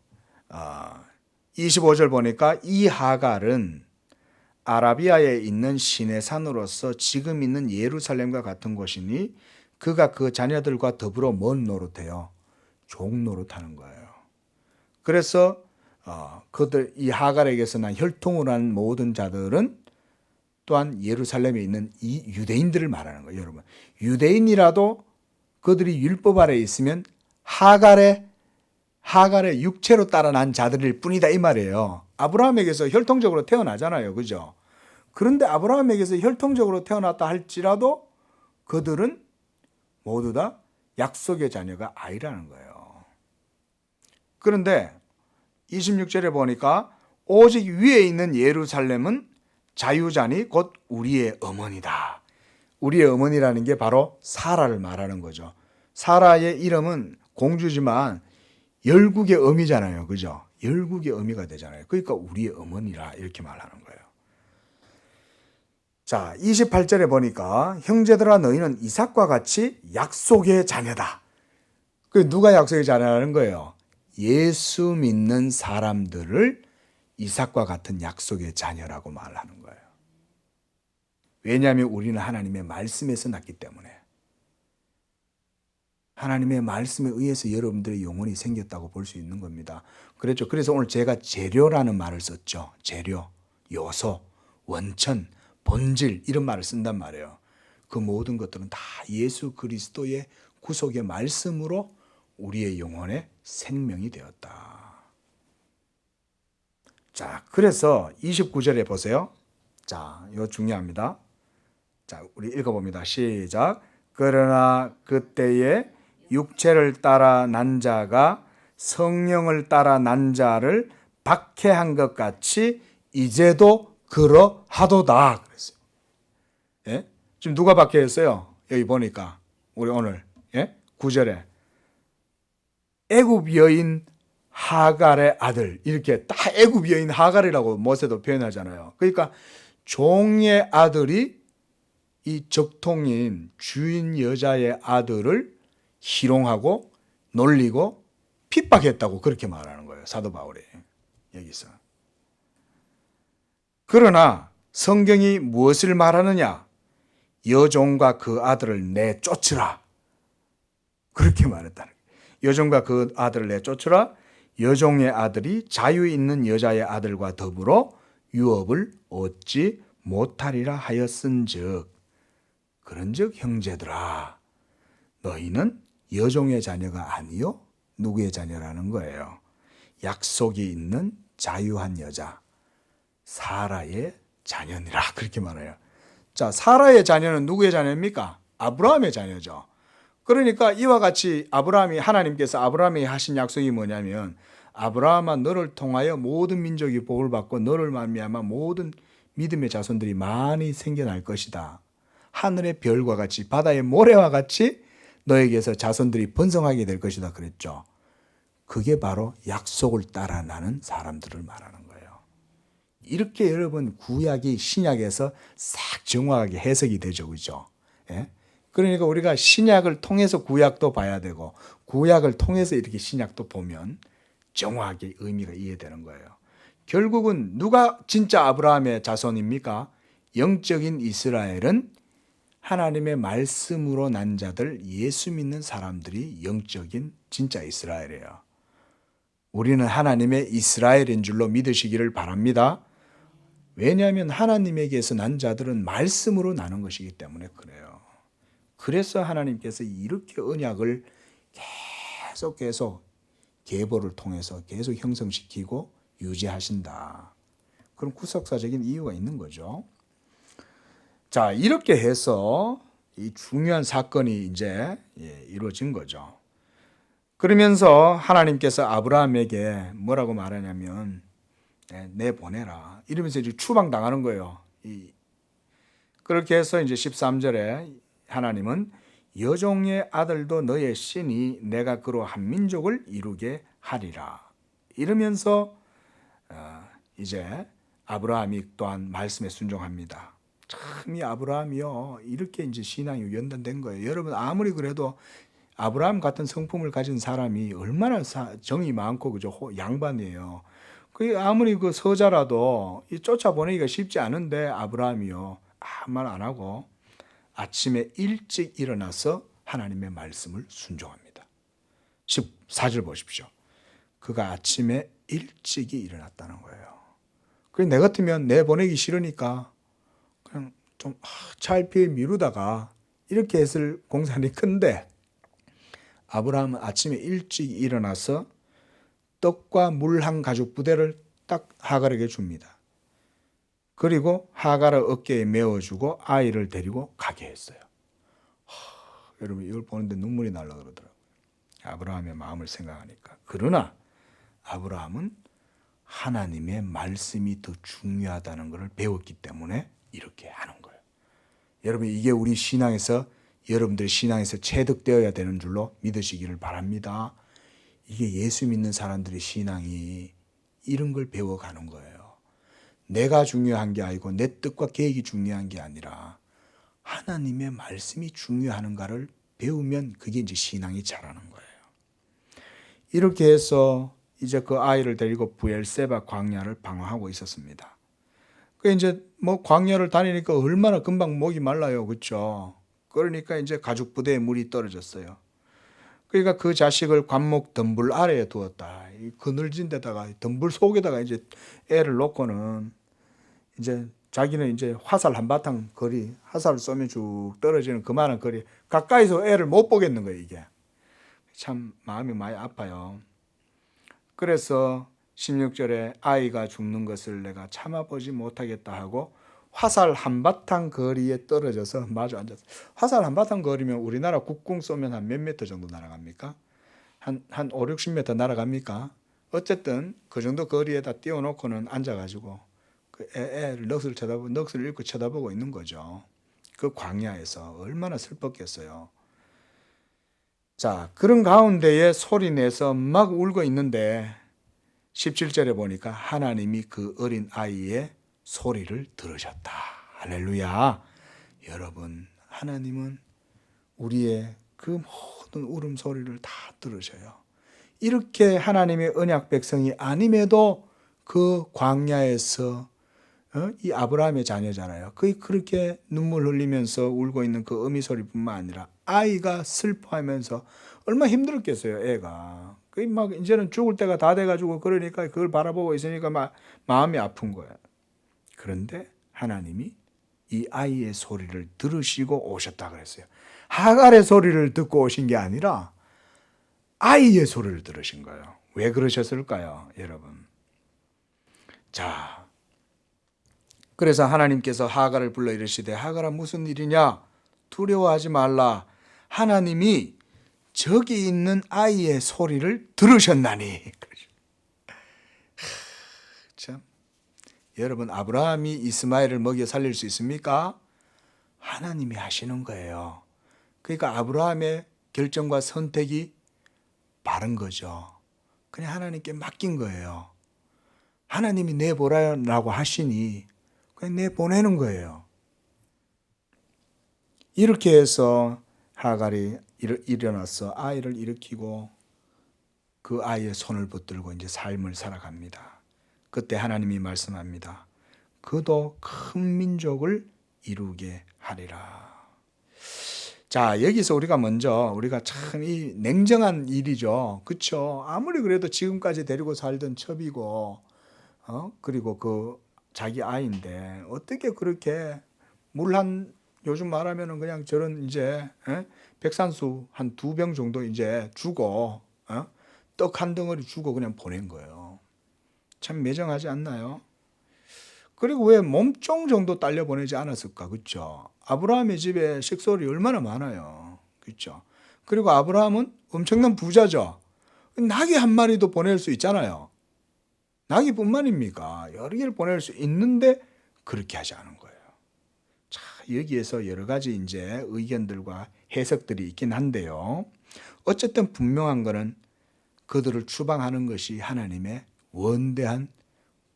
25절 보니까 이 하갈은 아라비아에 있는 시내산으로서 지금 있는 예루살렘과 같은 곳이니 그가 그 자녀들과 더불어 뭔 노릇해요? 종 노릇하는 거예요. 그래서 그들 이 하갈에게서 난 혈통을 한 모든 자들은 또한 예루살렘에 있는 이 유대인들을 말하는 거예요. 여러분 유대인이라도 그들이 율법 아래 있으면 하갈의 육체로 따라 난 자들일 뿐이다 이 말이에요. 아브라함에게서 혈통적으로 태어나잖아요. 그죠? 그런데 아브라함에게서 혈통적으로 태어났다 할지라도 그들은 모두 다 약속의 자녀가 아니라는 거예요. 그런데 26절에 보니까 오직 위에 있는 예루살렘은 자유자니 곧 우리의 어머니다. 우리의 어머니라는 게 바로 사라를 말하는 거죠. 사라의 이름은 공주지만 열국의 어미잖아요. 그죠? 열국의 의미가 되잖아요. 그러니까 우리의 어머니라 이렇게 말하는 거예요. 자, 28절에 보니까 형제들아 너희는 이삭과 같이 약속의 자녀다. 그 누가 약속의 자녀라는 거예요? 예수 믿는 사람들을 이삭과 같은 약속의 자녀라고 말하는 거예요. 왜냐하면 우리는 하나님의 말씀에서 났기 때문에. 하나님의 말씀에 의해서 여러분들의 영혼이 생겼다고 볼 수 있는 겁니다. 그렇죠. 그래서 오늘 제가 재료라는 말을 썼죠. 재료, 요소, 원천, 본질 이런 말을 쓴단 말이에요. 그 모든 것들은 다 예수 그리스도의 구속의 말씀으로 우리의 영혼에 생명이 되었다. 자, 그래서 29절에 보세요. 자, 이거 중요합니다. 자, 우리 읽어봅니다. 시작. 그러나 그때에 육체를 따라 난 자가 성령을 따라 난 자를 박해한 것 같이 이제도 그러하도다. 그랬어요. 예? 지금 누가 박해했어요? 여기 보니까 우리 오늘 9절에 애굽 여인 하갈의 아들 이렇게 딱 애굽 여인 하갈이라고 모세도 표현하잖아요. 그러니까 종의 아들이 이 적통인 주인 여자의 아들을 희롱하고 놀리고 핍박했다고 그렇게 말하는 거예요. 사도 바울이 여기서. 그러나 성경이 무엇을 말하느냐? 여종과 그 아들을 내쫓으라. 그렇게 말했다는 거예요. 여종과 그 아들을 내쫓으라. 여종의 아들이 자유 있는 여자의 아들과 더불어 유업을 얻지 못하리라 하였은즉 그런즉 형제들아 너희는 여종의 자녀가 아니요 누구의 자녀라는 거예요? 약속이 있는 자유한 여자 사라의 자녀니라 그렇게 말해요. 자, 사라의 자녀는 누구의 자녀입니까? 아브라함의 자녀죠. 그러니까 이와 같이 하나님께서 아브라함이 하신 약속이 뭐냐면 아브라함아 너를 통하여 모든 민족이 복을 받고 너를 말미암아 모든 믿음의 자손들이 많이 생겨날 것이다. 하늘의 별과 같이 바다의 모래와 같이 너에게서 자손들이 번성하게 될 것이다 그랬죠. 그게 바로 약속을 따라 나는 사람들을 말하는 거예요. 이렇게 여러분 구약이 신약에서 싹 정확하게 해석이 되죠. 그죠? 예? 그러니까 우리가 신약을 통해서 구약도 봐야 되고 구약을 통해서 이렇게 신약도 보면 정확하게 의미가 이해되는 거예요. 결국은 누가 진짜 아브라함의 자손입니까? 영적인 이스라엘은 하나님의 말씀으로 난 자들, 예수 믿는 사람들이 영적인 진짜 이스라엘이에요. 우리는 하나님의 이스라엘인 줄로 믿으시기를 바랍니다. 왜냐하면 하나님에게서 난 자들은 말씀으로 나는 것이기 때문에 그래요. 그래서 하나님께서 이렇게 언약을 계속 계보를 통해서 계속 형성시키고 유지하신다. 그런 구속사적인 이유가 있는 거죠. 자, 이렇게 해서 이 중요한 사건이 이제 이루어진 거죠. 그러면서 하나님께서 아브라함에게 뭐라고 말하냐면 내보내라. 이러면서 이제 추방당하는 거예요. 그렇게 해서 이제 13절에 하나님은 여종의 아들도 너의 신이 내가 그로 한 민족을 이루게 하리라. 이러면서 이제 아브라함이 또한 말씀에 순종합니다. 참 이 아브라함이요 이렇게 이제 신앙이 연단된 거예요. 여러분 아무리 그래도 아브라함 같은 성품을 가진 사람이 얼마나 정이 많고 그죠 양반이에요. 그 아무리 그 서자라도 쫓아보내기가 쉽지 않은데 아브라함이요 아무 말 안 하고 아침에 일찍 일어나서 하나님의 말씀을 순종합니다. 14절 보십시오. 그가 아침에 일찍이 일어났다는 거예요. 그래 내 같으면 내보내기 싫으니까 그냥 좀 차일피일 미루다가 이렇게 했을 공산이 큰데 아브라함은 아침에 일찍 일어나서 떡과 물 한 가죽 부대를 딱 하갈에게 줍니다. 그리고 하갈의 어깨에 메어주고 아이를 데리고 가게 했어요. 여러분 이걸 보는데 눈물이 날라 그러더라고요. 아브라함의 마음을 생각하니까. 그러나 아브라함은 하나님의 말씀이 더 중요하다는 것을 배웠기 때문에 이렇게 하는 거예요. 여러분 이게 우리 신앙에서 여러분들 신앙에서 체득되어야 되는 줄로 믿으시기를 바랍니다. 이게 예수 믿는 사람들의 신앙이 이런 걸 배워가는 거예요. 내가 중요한 게 아니고 내 뜻과 계획이 중요한 게 아니라 하나님의 말씀이 중요한가를 배우면 그게 이제 신앙이 자라는 거예요. 이렇게 해서 이제 그 아이를 데리고 부엘세바 광야를 방황하고 있었습니다. 그 이제 뭐 광야를 다니니까 얼마나 금방 목이 말라요, 그렇죠? 그러니까 이제 가죽 부대에 물이 떨어졌어요. 그러니까 그 자식을 관목 덤불 아래에 두었다. 이 그늘진 데다가 덤불 속에다가 이제 애를 놓고는 이제 자기는 이제 화살 한바탕 거리, 화살을 쏘면 쭉 떨어지는 그만한 거리 가까이서 애를 못 보겠는 거예요, 이게. 참 마음이 많이 아파요. 그래서 16절에 아이가 죽는 것을 내가 참아보지 못하겠다 하고 화살 한바탕 거리에 떨어져서 마주 앉았어요. 화살 한바탕 거리면 우리나라 국궁 쏘면 한 몇 미터 정도 날아갑니까? 한 5, 60m 날아갑니까? 어쨌든 그 정도 거리에다 띄워놓고는 앉아가지고 그 애를 넋을 잃고 쳐다보고 있는 거죠. 그 광야에서 얼마나 슬펐겠어요. 자, 그런 가운데에 소리 내서 막 울고 있는데 17절에 보니까 하나님이 그 어린 아이의 소리를 들으셨다. 할렐루야. 여러분, 하나님은 우리의 그 모든 울음소리를 다 들으셔요. 이렇게 하나님의 언약 백성이 아님에도 그 광야에서 이 아브라함의 자녀잖아요. 그렇게 눈물 흘리면서 울고 있는 그 어미 소리뿐만 아니라 아이가 슬퍼하면서 얼마나 힘들었겠어요, 애가. 막 이제는 죽을 때가 다 돼가지고 그러니까 그걸 바라보고 있으니까 막 마음이 아픈 거예요. 그런데 하나님이 이 아이의 소리를 들으시고 오셨다 그랬어요. 하갈의 소리를 듣고 오신 게 아니라 아이의 소리를 들으신 거예요. 왜 그러셨을까요, 여러분? 자, 그래서 하나님께서 하갈을 불러 이르시되 하갈아 무슨 일이냐? 두려워하지 말라. 하나님이 저기 있는 아이의 소리를 들으셨나니. 참, 여러분, 아브라함이 이스마엘을 먹여 살릴 수 있습니까? 하나님이 하시는 거예요. 그러니까 아브라함의 결정과 선택이 바른 거죠. 그냥 하나님께 맡긴 거예요. 하나님이 내보라고 하시니 그냥 내보내는 거예요. 이렇게 해서 하갈이 일어나서 아이를 일으키고 그 아이의 손을 붙들고 이제 삶을 살아갑니다. 그때 하나님이 말씀합니다. 그도 큰 민족을 이루게 하리라. 자, 여기서 우리가 참 이 냉정한 일이죠. 그렇죠? 아무리 그래도 지금까지 데리고 살던 첩이고 그리고 그 자기 아이인데 어떻게 그렇게 요즘 말하면은 그냥 저런 이제 백산수 한 2병 정도 이제 주고 떡 한 덩어리 주고 그냥 보낸 거예요. 참 매정하지 않나요? 그리고 왜 몸종 정도 딸려 보내지 않았을까? 그렇죠? 아브라함의 집에 식솔이 얼마나 많아요. 그렇죠? 그리고 아브라함은 엄청난 부자죠. 나귀 한 마리도 보낼 수 있잖아요. 나귀뿐만입니까? 여러 개를 보낼 수 있는데 그렇게 하지 않은 거예요. 자, 여기에서 여러 가지 이제 의견들과 해석들이 있긴 한데요. 어쨌든 분명한 것은 그들을 추방하는 것이 하나님의 원대한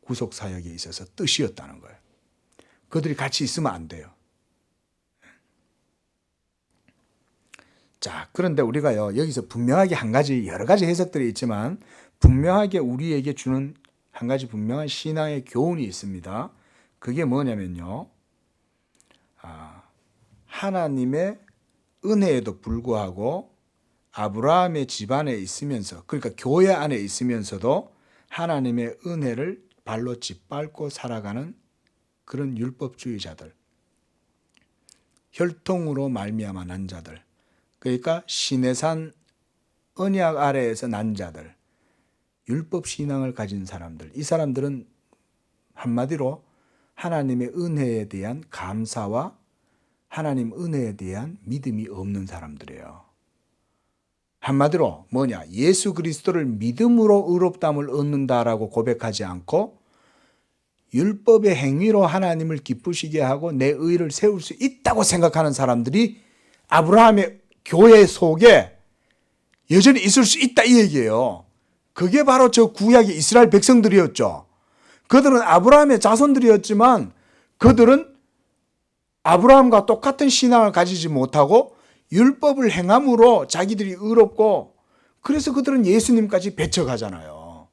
구속 사역에 있어서 뜻이었다는 거예요. 그들이 같이 있으면 안 돼요. 자, 그런데 우리가요, 여기서 분명하게 여러 가지 해석들이 있지만 분명하게 우리에게 주는 한 가지 분명한 신앙의 교훈이 있습니다. 그게 뭐냐면요, 하나님의 은혜에도 불구하고 아브라함의 집안에 있으면서, 그러니까 교회 안에 있으면서도 하나님의 은혜를 발로 짓밟고 살아가는 그런 율법주의자들, 혈통으로 말미암아 난 자들, 그러니까 시내산 언약 아래에서 난 자들, 율법 신앙을 가진 사람들, 이 사람들은 한마디로 하나님의 은혜에 대한 감사와 하나님 은혜에 대한 믿음이 없는 사람들이에요. 한마디로 뭐냐? 예수 그리스도를 믿음으로 의롭다함을 얻는다라고 고백하지 않고 율법의 행위로 하나님을 기쁘시게 하고 내 의를 세울 수 있다고 생각하는 사람들이 아브라함의 교회 속에 여전히 있을 수 있다 이 얘기예요. 그게 바로 저 구약의 이스라엘 백성들이었죠. 그들은 아브라함의 자손들이었지만 그들은 아브라함과 똑같은 신앙을 가지지 못하고 율법을 행함으로 자기들이 의롭고, 그래서 그들은 예수님까지 배척하잖아요.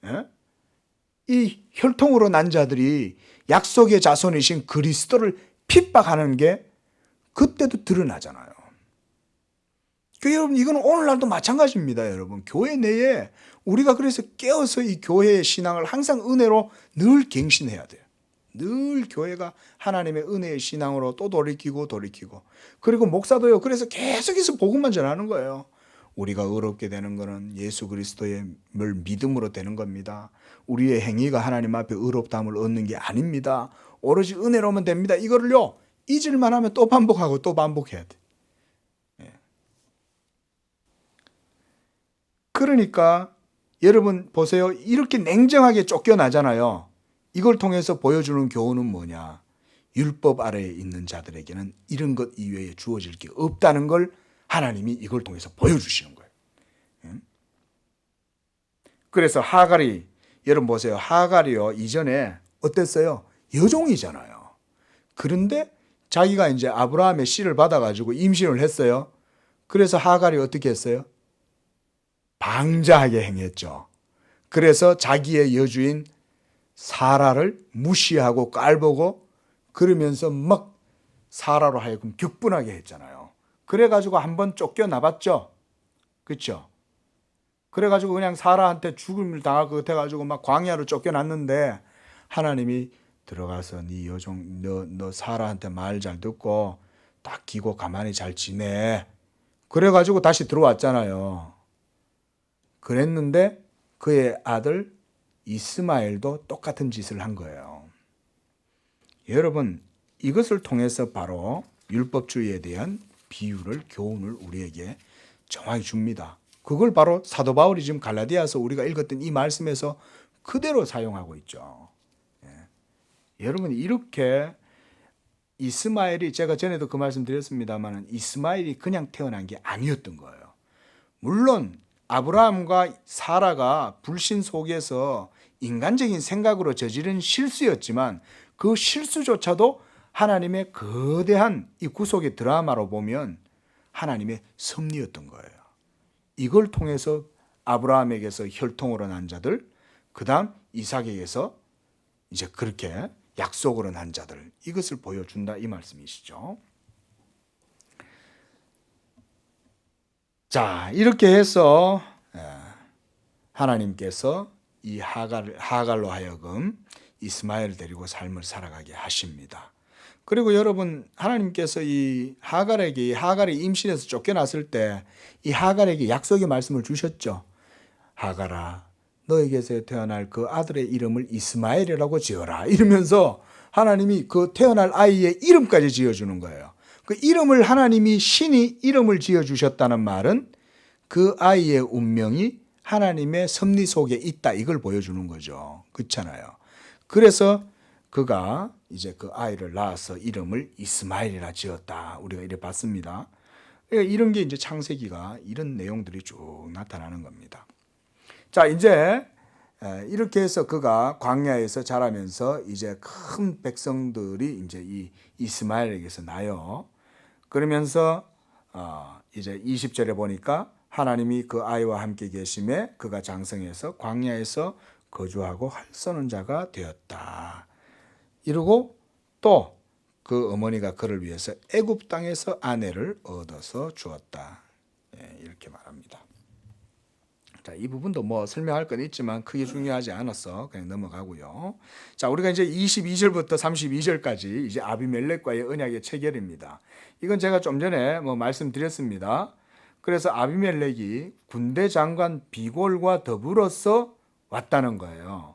예? 이 혈통으로 난 자들이 약속의 자손이신 그리스도를 핍박하는 게 그때도 드러나잖아요. 여러분, 이건 오늘날도 마찬가지입니다. 여러분, 교회 내에 우리가 그래서 깨어서 이 교회의 신앙을 항상 은혜로 늘 갱신해야 돼요. 늘 교회가 하나님의 은혜의 신앙으로 또 돌이키고 그리고 목사도요, 그래서 계속해서 복음만 전하는 거예요. 우리가 의롭게 되는 것은 예수 그리스도의 믿음으로 되는 겁니다. 우리의 행위가 하나님 앞에 의롭다함을 얻는 게 아닙니다. 오로지 은혜로만 됩니다. 이거를요, 잊을만 하면 또 반복하고 또 반복해야 돼. 그러니까 여러분 보세요. 이렇게 냉정하게 쫓겨나잖아요. 이걸 통해서 보여주는 교훈은 뭐냐? 율법 아래에 있는 자들에게는 이런 것 이외에 주어질 게 없다는 걸 하나님이 이걸 통해서 보여주시는 거예요. 그래서 하갈이, 여러분 보세요. 하갈이요, 이전에 어땠어요? 여종이잖아요. 그런데 자기가 이제 아브라함의 씨를 받아가지고 임신을 했어요. 그래서 하갈이 어떻게 했어요? 방자하게 행했죠. 그래서 자기의 여주인 사라를 무시하고 깔보고 그러면서 막 사라로 하여금 격분하게 했잖아요. 그래가지고 한번 쫓겨나봤죠. 그렇죠? 그래가지고 그냥 사라한테 죽음을 당할 것 같아가지고 막 광야로 쫓겨났는데 하나님이 들어가서 네 여종 너 사라한테 말 잘 듣고 딱 기고 가만히 잘 지내. 그래가지고 다시 들어왔잖아요. 그랬는데 그의 아들 이스마엘도 똑같은 짓을 한 거예요. 여러분, 이것을 통해서 바로 율법주의에 대한 비유를, 교훈을 우리에게 정확히 줍니다. 그걸 바로 사도 바울이 지금 갈라디아서 우리가 읽었던 이 말씀에서 그대로 사용하고 있죠. 여러분, 이렇게 이스마엘이, 제가 전에도 그 말씀 드렸습니다만, 이스마엘이 그냥 태어난 게 아니었던 거예요. 물론 아브라함과 사라가 불신 속에서 인간적인 생각으로 저지른 실수였지만 그 실수조차도 하나님의 거대한 이 구속의 드라마로 보면 하나님의 섭리였던 거예요. 이걸 통해서 아브라함에게서 혈통으로 난 자들, 그 다음 이삭에게서 이제 그렇게 약속으로 난 자들, 이것을 보여준다 이 말씀이시죠. 자, 이렇게 해서 하나님께서 이 하갈로 하여금 이스마엘을 데리고 삶을 살아가게 하십니다. 그리고 여러분, 하나님께서 이 하갈이 임신해서 쫓겨났을 때 이 하갈에게 약속의 말씀을 주셨죠. 하갈아, 너에게서 태어날 그 아들의 이름을 이스마엘이라고 지어라. 이러면서 하나님이 그 태어날 아이의 이름까지 지어주는 거예요. 그 이름을 하나님이 신이 이름을 지어주셨다는 말은 그 아이의 운명이 하나님의 섭리 속에 있다, 이걸 보여주는 거죠. 그렇잖아요. 그래서 그가 이제 그 아이를 낳아서 이름을 이스마엘이라 지었다. 우리가 이래 봤습니다. 이런 게 이제 창세기가 이런 내용들이 쭉 나타나는 겁니다. 자, 이제 이렇게 해서 그가 광야에서 자라면서 이제 큰 백성들이 이제 이 이스마엘에게서 나요. 그러면서 이제 20절에 보니까 하나님이 그 아이와 함께 계심에 그가 장성해서 광야에서 거주하고 활쏘는 자가 되었다. 이러고 또 그 어머니가 그를 위해서 애굽 땅에서 아내를 얻어서 주었다. 이렇게 말합니다. 자, 이 부분도 뭐 설명할 건 있지만 크게 중요하지 않아서 그냥 넘어가고요. 자, 우리가 이제 22절부터 32절까지 이제 아비멜렉과의 언약의 체결입니다. 이건 제가 좀 전에 뭐 말씀드렸습니다. 그래서 아비멜렉이 군대 장관 비골과 더불어서 왔다는 거예요.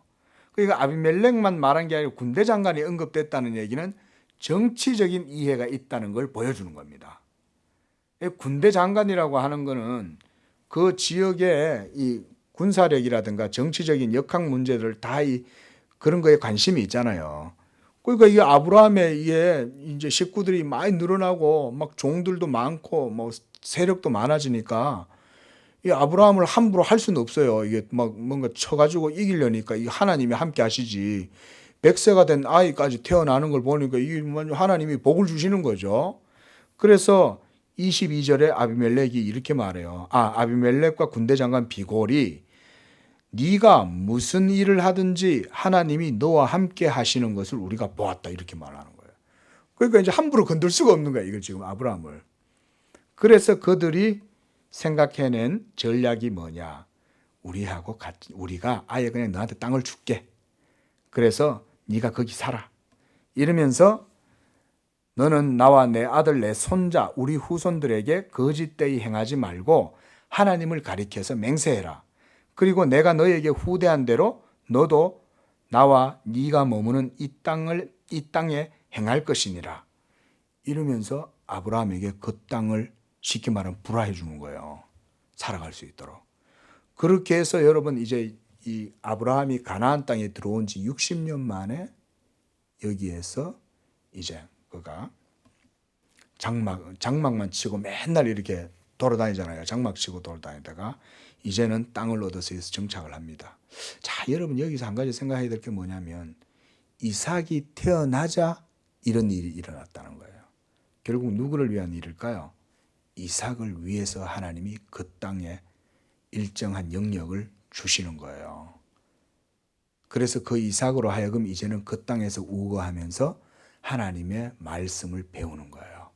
그러니까 아비멜렉만 말한 게 아니라 군대 장관이 언급됐다는 얘기는 정치적인 이해가 있다는 걸 보여주는 겁니다. 군대 장관이라고 하는 거는 그 지역의 이 군사력이라든가 정치적인 역학 문제들 다 그런 거에 관심이 있잖아요. 그러니까 이 아브라함의 이제 식구들이 많이 늘어나고 막 종들도 많고 뭐 세력도 많아지니까 이 아브라함을 함부로 할 수는 없어요. 이게 막 뭔가 쳐가지고 이기려니까 이 하나님이 함께 하시지. 100세가 된 아이까지 태어나는 걸 보니까 이게 하나님이 복을 주시는 거죠. 그래서 22절에 아비멜렉이 이렇게 말해요. 아비멜렉과 군대 장관 비골이 네가 무슨 일을 하든지 하나님이 너와 함께 하시는 것을 우리가 보았다 이렇게 말하는 거예요. 그러니까 이제 함부로 건들 수가 없는 거예요. 이걸 지금 아브라함을. 그래서 그들이 생각해낸 전략이 뭐냐? 우리가 아예 그냥 너한테 땅을 줄게. 그래서 네가 거기 살아. 이러면서 너는 나와 내 아들 내 손자 우리 후손들에게 거짓되이 행하지 말고 하나님을 가리켜서 맹세해라. 그리고 내가 너에게 후대한 대로 너도 나와 네가 머무는 이 땅에 행할 것이니라. 이러면서 아브라함에게 그 땅을 쉽게 말하면 불화해 주는 거예요. 살아갈 수 있도록. 그렇게 해서 여러분 이제 이 아브라함이 가나안 땅에 들어온 지 60년 만에 여기에서 이제 그가 장막만 치고 맨날 이렇게 돌아다니잖아요. 장막 치고 돌아다니다가 이제는 땅을 얻어서 여기서 정착을 합니다. 자, 여러분 여기서 한 가지 생각해야 될 게 뭐냐면 이삭이 태어나자 이런 일이 일어났다는 거예요. 결국 누구를 위한 일일까요? 이삭을 위해서 하나님이 그 땅에 일정한 영역을 주시는 거예요. 그래서 그 이삭으로 하여금 이제는 그 땅에서 우거하면서 하나님의 말씀을 배우는 거예요.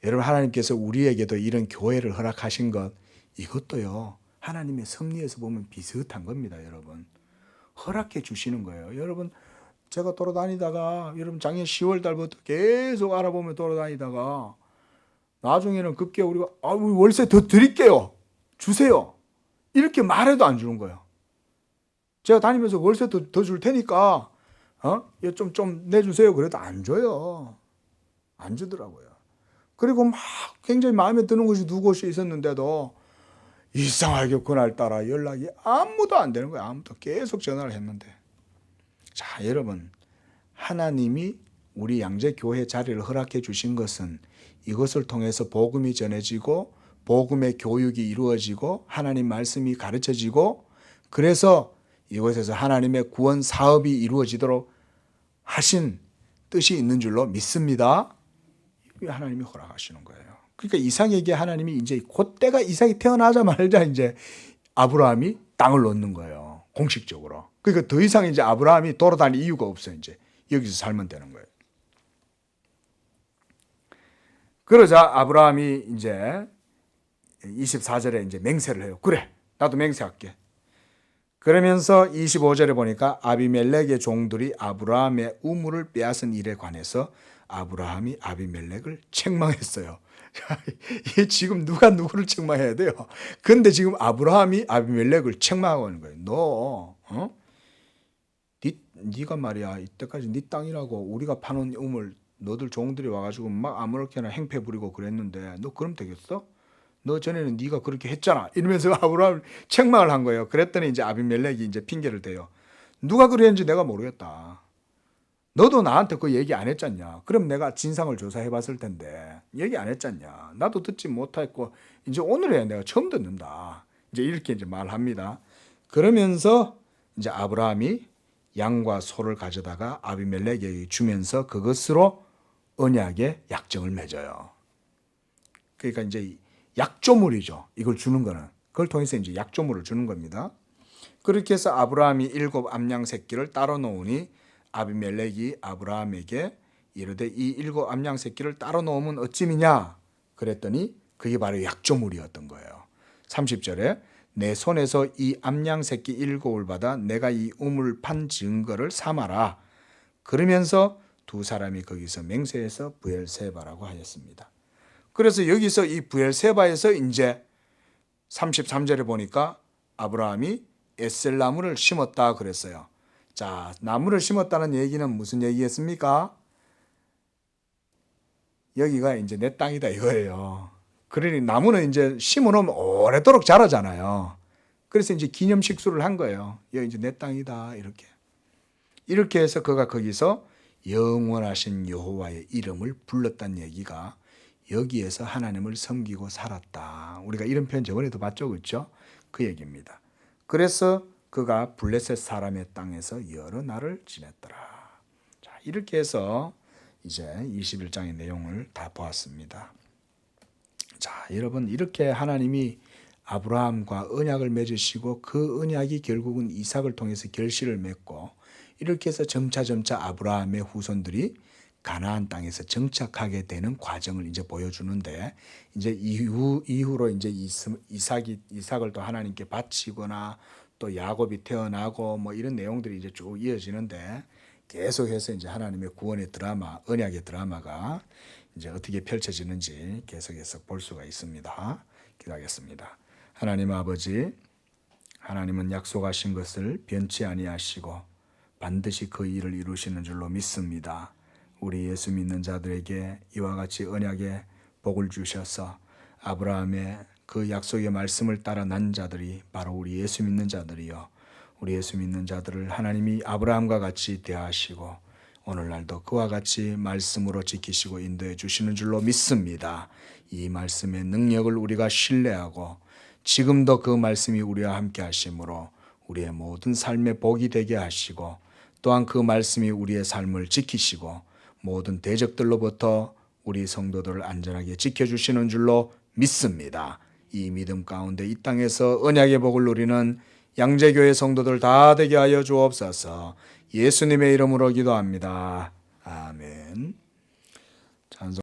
여러분 하나님께서 우리에게도 이런 교회를 허락하신 것 이것도요. 하나님의 섭리에서 보면 비슷한 겁니다. 여러분. 허락해 주시는 거예요. 여러분 제가 돌아다니다가 여러분 작년 10월 달부터 계속 알아보며 돌아다니다가 나중에는 급기야 우리가 우리 월세 더 드릴게요. 주세요. 이렇게 말해도 안 주는 거예요. 제가 다니면서 월세 더 줄 테니까 좀 내주세요. 그래도 안 줘요. 안 주더라고요. 그리고 막 굉장히 마음에 드는 곳이 두 곳이 있었는데도 이상하게 그날따라 연락이 아무도 안 되는 거예요. 아무도 계속 전화를 했는데. 자, 여러분 하나님이 우리 양재교회 자리를 허락해 주신 것은 이것을 통해서 복음이 전해지고 복음의 교육이 이루어지고 하나님 말씀이 가르쳐지고 그래서 이곳에서 하나님의 구원 사업이 이루어지도록 하신 뜻이 있는 줄로 믿습니다. 이게 하나님이 허락하시는 거예요. 그러니까 이삭에게 하나님이 이제 그때가 이삭이 태어나자마자 이제 아브라함이 땅을 얻는 거예요. 공식적으로. 그러니까 더 이상 이제 아브라함이 돌아다닐 이유가 없어요. 이제 여기서 살면 되는 거예요. 그러자 아브라함이 이제 24절에 이제 맹세를 해요. 그래, 나도 맹세할게. 그러면서 25절에 보니까 아비멜렉의 종들이 아브라함의 우물을 빼앗은 일에 관해서 아브라함이 아비멜렉을 책망했어요. 이게 지금 누가 누구를 책망해야 돼요? 근데 지금 아브라함이 아비멜렉을 책망하고 있는 거예요. 네가 말이야 이때까지 네 땅이라고 우리가 파는 우물 너들 종들이 와가지고 막 아무렇게나 행패 부리고 그랬는데 너 그럼 되겠어? 너 전에는 네가 그렇게 했잖아. 이러면서 아브라함을 책망을 한 거예요. 그랬더니 이제 아비멜렉이 이제 핑계를 대요. 누가 그랬는지 내가 모르겠다. 너도 나한테 그 얘기 안 했잖냐. 그럼 내가 진상을 조사해 봤을 텐데 얘기 안 했잖냐. 나도 듣지 못했고 이제 오늘에 내가 처음 듣는다. 이제 이렇게 이제 말합니다. 그러면서 이제 아브라함이 양과 소를 가져다가 아비멜렉에게 주면서 그것으로 언약의 약정을 맺어요. 그러니까 이제 약조물이죠. 이걸 주는 거는. 그걸 통해서 이제 약조물을 주는 겁니다. 그렇게 해서 아브라함이 7 암양 새끼를 따로 놓으니 아비멜렉이 아브라함에게 이르되 이 7 암양 새끼를 따로 놓으면 어찌미냐? 그랬더니 그게 바로 약조물이었던 거예요. 30절에 내 손에서 이 암양 새끼 7을 받아 내가 이 우물 판 증거를 삼아라. 그러면서 두 사람이 거기서 맹세해서 브엘세바라고 하였습니다. 그래서 여기서 이 브엘세바에서 이제 33절에 보니까 아브라함이 에셀나무를 심었다 그랬어요. 자, 나무를 심었다는 얘기는 무슨 얘기겠습니까? 여기가 이제 내 땅이다 이거예요. 그러니 나무는 이제 심어놓으면 오래도록 자라잖아요. 그래서 이제 기념 식수를 한 거예요. 여기 이제 내 땅이다 이렇게. 이렇게 해서 그가 거기서 영원하신 여호와의 이름을 불렀다는 얘기가 여기에서 하나님을 섬기고 살았다. 우리가 이런 표현 저번에도 봤죠, 그렇죠? 그 얘기입니다. 그래서 그가 블레셋 사람의 땅에서 여러 날을 지냈더라. 자, 이렇게 해서 이제 21장의 내용을 다 보았습니다. 자, 여러분, 이렇게 하나님이 아브라함과 언약을 맺으시고 그 언약이 결국은 이삭을 통해서 결실을 맺고 이렇게 해서 점차 아브라함의 후손들이 가나안 땅에서 정착하게 되는 과정을 이제 보여주는데, 이제 이후로 이제 이삭을 또 하나님께 바치거나 또 야곱이 태어나고 뭐 이런 내용들이 이제 쭉 이어지는데, 계속해서 이제 하나님의 구원의 드라마, 언약의 드라마가 이제 어떻게 펼쳐지는지 계속해서 볼 수가 있습니다. 기도하겠습니다. 하나님 아버지, 하나님은 약속하신 것을 변치 아니하시고 반드시 그 일을 이루시는 줄로 믿습니다. 우리 예수 믿는 자들에게 이와 같이 언약의 복을 주셔서 아브라함의 그 약속의 말씀을 따라 난 자들이 바로 우리 예수 믿는 자들이요, 우리 예수 믿는 자들을 하나님이 아브라함과 같이 대하시고 오늘날도 그와 같이 말씀으로 지키시고 인도해 주시는 줄로 믿습니다. 이 말씀의 능력을 우리가 신뢰하고 지금도 그 말씀이 우리와 함께 하심으로 우리의 모든 삶의 복이 되게 하시고, 또한 그 말씀이 우리의 삶을 지키시고 모든 대적들로부터 우리 성도들을 안전하게 지켜주시는 줄로 믿습니다. 이 믿음 가운데 이 땅에서 언약의 복을 누리는 양재교회 성도들 다 되게 하여 주옵소서. 예수님의 이름으로 기도합니다. 아멘.